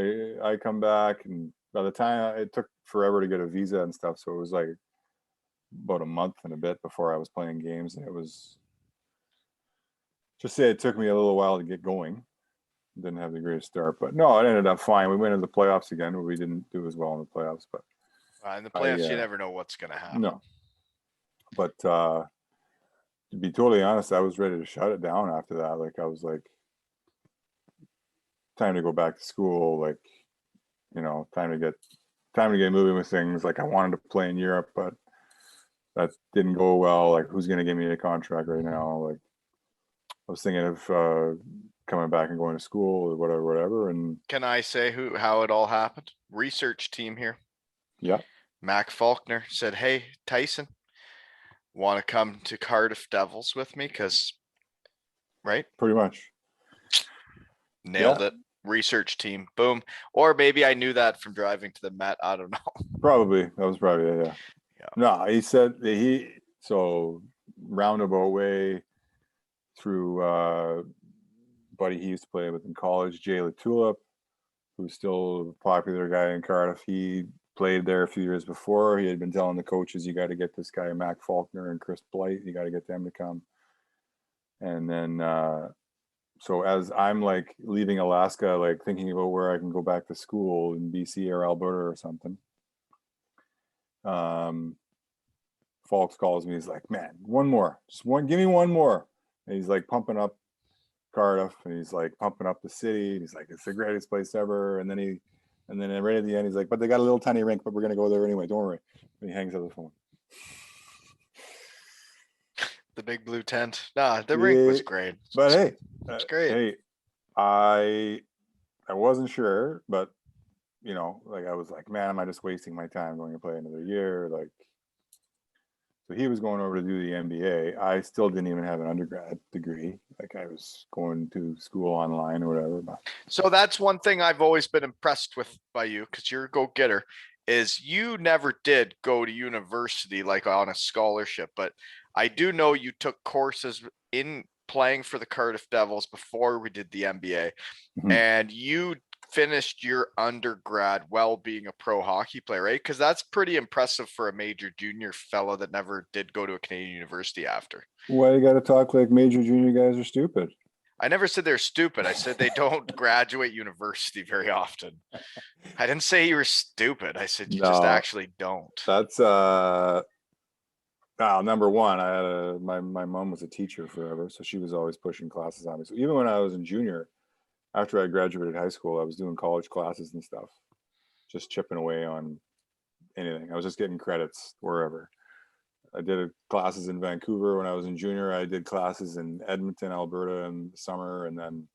I come back, and by the time it took forever to get a visa and stuff, so it was like about a month and a bit before I was playing games, and it was just say it took me a little while to get going. Didn't have the greatest start, but no, it ended up fine. We went into the playoffs again, but we didn't do as well in the playoffs. But In the I playoffs, you never know what's going to happen. no, but to be totally honest, I was ready to shut it down after that. Like I was like, time to go back to school. Like time to get moving with things. Like I wanted to play in Europe, but that didn't go well. Like who's going to give me a contract right now? Like I was thinking of coming back and going to school or whatever. And Can I say how it all happened? Research team here. yeah, Mac Faulkner said, "Hey, Tyson, want to come to Cardiff Devils with me?" Because, right? pretty much. Nailed Yeah, it. Research team. Boom. Or maybe I knew that from driving to the Met. I don't know. probably that was probably yeah. Yeah. No, he said that so roundabout way through buddy he used to play with in college, Jay LaTulip, who's still a popular guy in Cardiff. He played there a few years before. He had been telling the coaches, you got to get this guy, Mac Faulkner and Chris Blight, you got to get them to come. And then, so as I'm like leaving Alaska, like thinking about where I can go back to school in BC or Alberta or something, Falks calls me. He's like, man, one more, just one, give me one more. And he's like pumping up Cardiff, and he's like pumping up the city. He's like, it's the greatest place ever. And then right at the end, he's like, but they got a little tiny rink, but we're gonna go there anyway. Don't worry. And he hangs up the phone. The big blue tent. Nah, the rink was great. But hey, it's great. Hey, I wasn't sure, but like I was like, man, am I just wasting my time going to play another year? Like, so he was going over to do the MBA. I still didn't even have an undergrad degree. Like I was going to school online or whatever. But So that's one thing I've always been impressed with by you, because you're a go-getter, is you never did go to university like on a scholarship, but I do know you took courses in playing for the Cardiff Devils before we did the MBA, and you finished your undergrad while being a pro hockey player, right? Because that's pretty impressive for a major junior fella that never did go to a Canadian university after. why you got to talk like major junior guys are stupid? I never said they're stupid. I said they don't graduate university very often. I didn't say you were stupid. I said you just actually don't. That's number one, I had my mom was a teacher forever, so she was always pushing classes on me. So even when I was in junior, after I graduated high school, I was doing college classes and stuff, just chipping away on anything. I was just getting credits wherever. I did classes in Vancouver when I was in junior. I did classes in Edmonton, Alberta in the summer, and then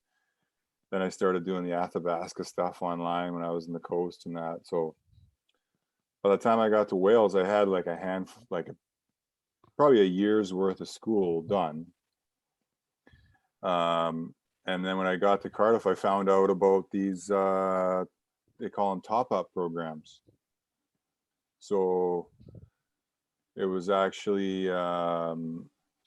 I started doing the Athabasca stuff online when I was in the coast and that. So by the time I got to Wales, I had like probably a year's worth of school done. And then when I got to Cardiff, I found out about these, they call them top-up programs. So it was actually,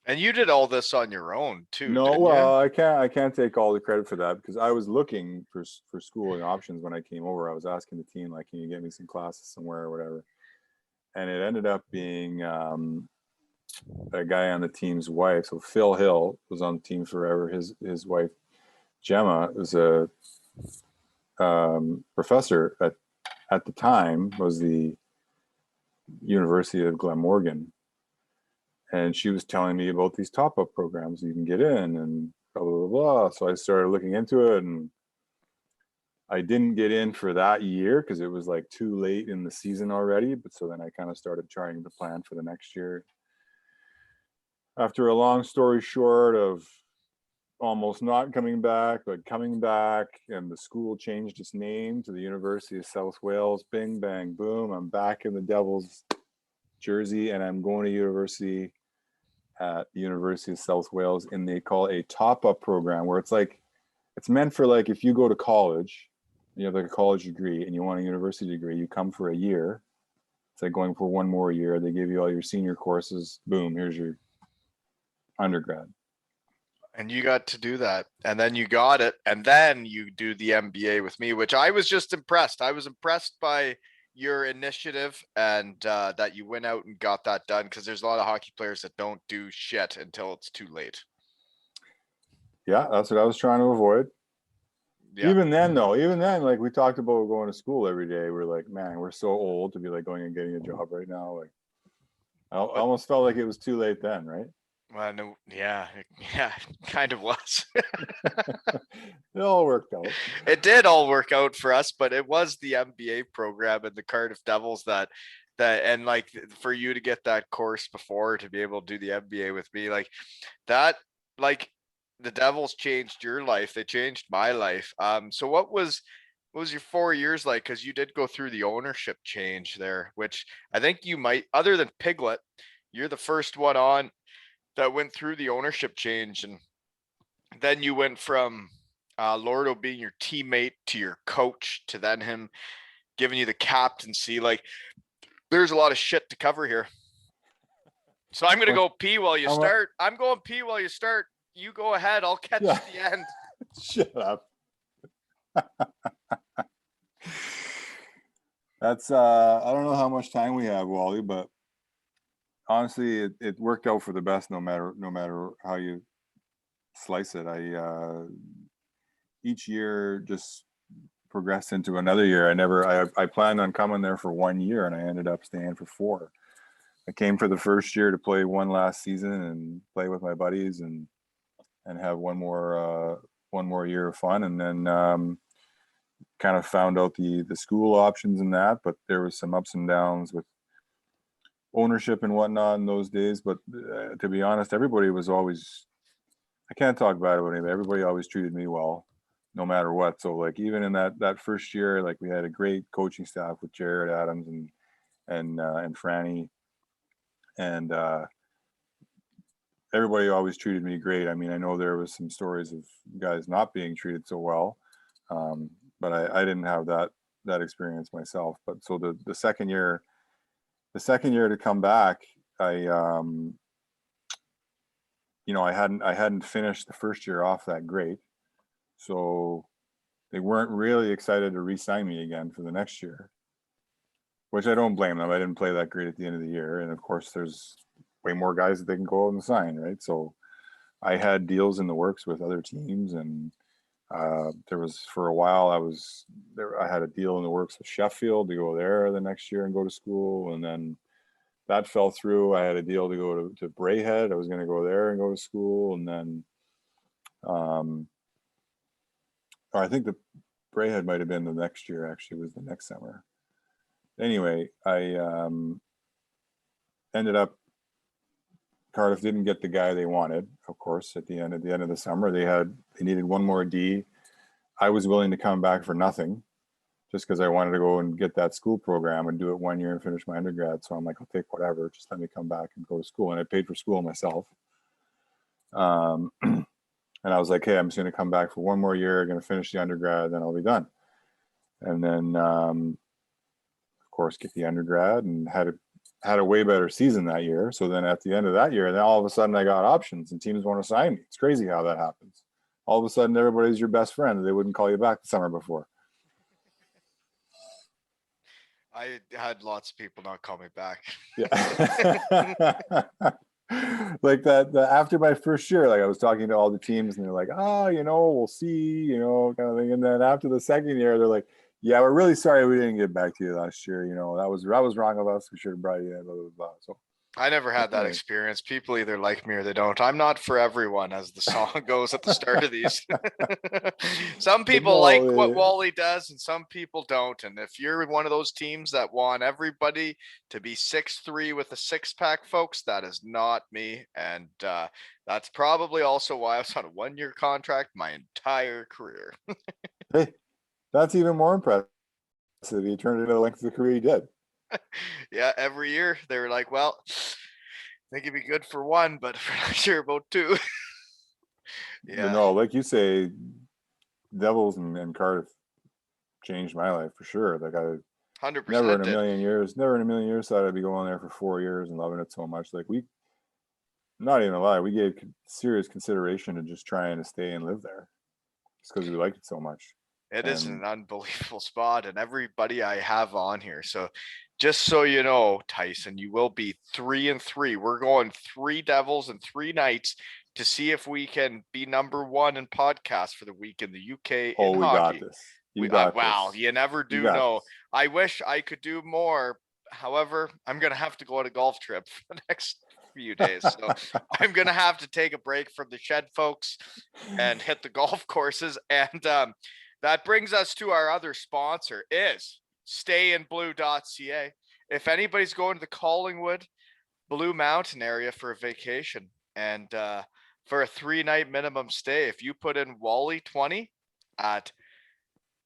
And you did all this on your own too, no, didn't well, I can't take all the credit for that, because I was looking for schooling options when I came over. I was asking the team, like, can you get me some classes somewhere or whatever? And it ended up being a guy on the team's wife. So Phil Hill was on the team forever. His wife Gemma was a professor at the time, was the University of Glamorgan, and she was telling me about these top-up programs you can get in and blah blah blah blah. So I started looking into it, and I didn't get in for that year because it was like too late in the season already. But so then I kind of started trying to plan for the next year. After a long story short of almost not coming back, but coming back, and the school changed its name to the University of South Wales. Bing, bang, boom. I'm back in the Devils jersey, and I'm going to university at the University of South Wales, and they call a top-up program, where it's like, it's meant for like, if you go to college, you have like a college degree and you want a university degree, you come for a year. It's like going for one more year. They give you all your senior courses. Boom, here's your undergrad. And you got to do that, and then you got it, and then you do the MBA with me, which I was just impressed. I was impressed by your initiative, and that you went out and got that done, because there's a lot of hockey players that don't do shit until it's too late. Yeah, that's what I was trying to avoid. Yeah. Even then, though, like we talked about going to school every day. We're like, man, we're so old to be like going and getting a job right now. Like, I almost felt like it was too late then, right? Well, no, yeah, kind of was. It all worked out. It did all work out for us, but it was the MBA program and the Cardiff Devils and like for you to get that course before to be able to do the MBA with me, like that, like the Devils changed your life. They changed my life. So what was your 4 years like? Because you did go through the ownership change there, which I think you might, other than Piglet, you're the first one on that went through the ownership change. And then you went from Lordo being your teammate to your coach to then him giving you the captaincy. Like, there's a lot of shit to cover here. So I'm going to go pee while you start. I'm going pee while you start. You go ahead. I'll catch the end. Shut up. That's I don't know how much time we have, Wally, but honestly, it worked out for the best no matter how you slice it. Each year just progressed into another year. I planned on coming there for 1 year, and I ended up staying for 4. I came for the first year to play one last season and play with my buddies and have one more year of fun, and then kind of found out the school options and that. But there was some ups and downs with ownership and whatnot in those days. But to be honest, everybody was always, I can't talk bad about anybody. Everybody always treated me well, no matter what. So like even in that first year, like we had a great coaching staff with Jared Adams and Franny, and everybody always treated me great. I mean, I know there was some stories of guys not being treated so well, but I didn't have that experience myself. But so the second year to come back, I hadn't finished the first year off that great, so they weren't really excited to re-sign me again for the next year, which I don't blame them. I didn't play that great at the end of the year, and of course there's way more guys that they can go out and sign, right? So I had deals in the works with other teams, and there was, for a while, I had a deal in the works with Sheffield to go there the next year and go to school, and then that fell through. I had a deal to go to Braehead. I was going to go there and go to school, and then or I think the Braehead might have been the next year. Actually, it was the next summer. Anyway, I ended up, Cardiff didn't get the guy they wanted, of course. At the end of the summer, they needed one more D. I was willing to come back for nothing, just because I wanted to go and get that school program and do it 1 year and finish my undergrad. So I'm like, I'll take whatever, just let me come back and go to school. And I paid for school myself. And I was like, hey, I'm just going to come back for 1 more year, going to finish the undergrad, then I'll be done. And then, of course, get the undergrad and had a way better season that year. So then at the end of that year, then all of a sudden I got options and teams want to sign me. It's crazy how that happens. All of a sudden, everybody's your best friend. They wouldn't call you back the summer before. I had lots of people not call me back. Yeah. Like that after my first year, like I was talking to all the teams and they're like, oh, we'll see, kind of thing. And then after the second year, they're like, yeah, we're really sorry we didn't get back to you last year. That was wrong of us. We should have brought you in, blah, blah, blah. So I never had that experience. People either like me or they don't. I'm not for everyone, as the song goes at the start of these. Some people like what Wally does and some people don't. And if you're one of those teams that want everybody to be 6'3" with a 6-pack, folks, that is not me. And that's probably also why I was on a 1-year contract my entire career. Hey, that's even more impressive. He turned it into the length of the career he did. Yeah, every year they were like, well, I think it'd be good for 1, but we're not sure about 2. Yeah. But no, like you say, Devils and Cardiff changed my life for sure. Like 100% never in a million years thought I'd be going there for 4 years and loving it so much. Like not even a lie, we gave serious consideration to just trying to stay and live there just because we liked it so much. It is an unbelievable spot, and everybody I have on here. So just so you know, Tyson, you will be 3-3. We're going 3 Devils and 3 Knights to see if we can be number 1 in podcast for the week in the UK in we hockey. Got this. You got wow, this. You never do know. This. I wish I could do more. However, I'm going to have to go on a golf trip for the next few days. So I'm going to have to take a break from the shed, folks, and hit the golf courses. And that brings us to our other sponsor is stayinblue.ca. If anybody's going to the Collingwood Blue Mountain area for a vacation and for a 3-night minimum stay, if you put in Wally 20 at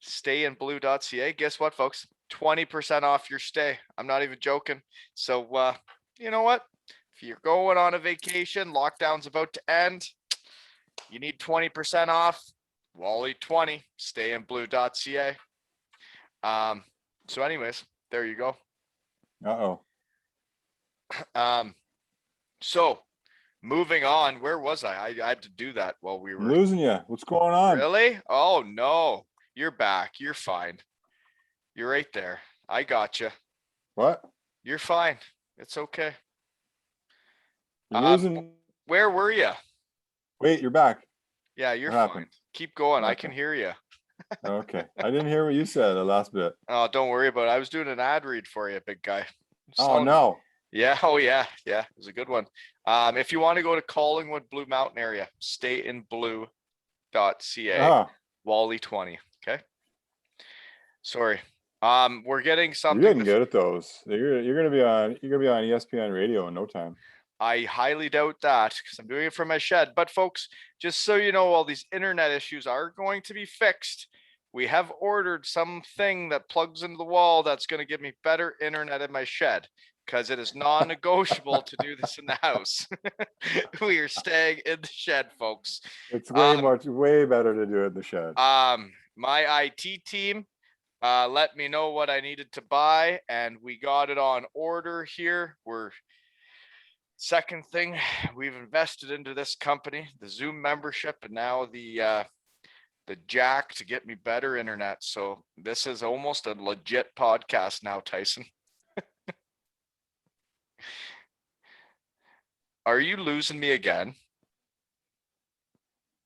stayinblue.ca, guess what, folks? 20% off your stay. I'm not even joking. So you know what? If you're going on a vacation, lockdown's about to end, you need 20% off. Wally 20, stayinblue.ca. So anyways, there you go. So moving on, where was I had to do that while we were losing you. What's going on? Really? Oh no, you're back. You're fine. You're right there. I got you. What? You're fine. It's okay. You're losing. Where were you? Wait, you're back. Yeah, you're fine. Happened? Keep going. Okay. I can hear you. Okay. I didn't hear what you said the last bit. Oh, don't worry about it. I was doing an ad read for you, big guy. Oh, no. Yeah. Oh, yeah. Yeah. It was a good one. If you want to go to Collingwood Blue Mountain area, stayinblue.ca. Wally 20. Okay. Sorry. We're getting something. You're getting good at those. You're gonna be on ESPN radio in no time. I highly doubt that because I'm doing it from my shed. But folks, just so you know, all these internet issues are going to be fixed. We have ordered something that plugs into the wall that's going to give me better internet in my shed because it is non-negotiable to do this in the house. We are staying in the shed, folks. It's way better to do it in the shed. My IT team let me know what I needed to buy, and we got it on order here. Second thing, we've invested into this company, the Zoom membership, and now the jack to get me better internet. So this is almost a legit podcast now, Tyson. Are you losing me again?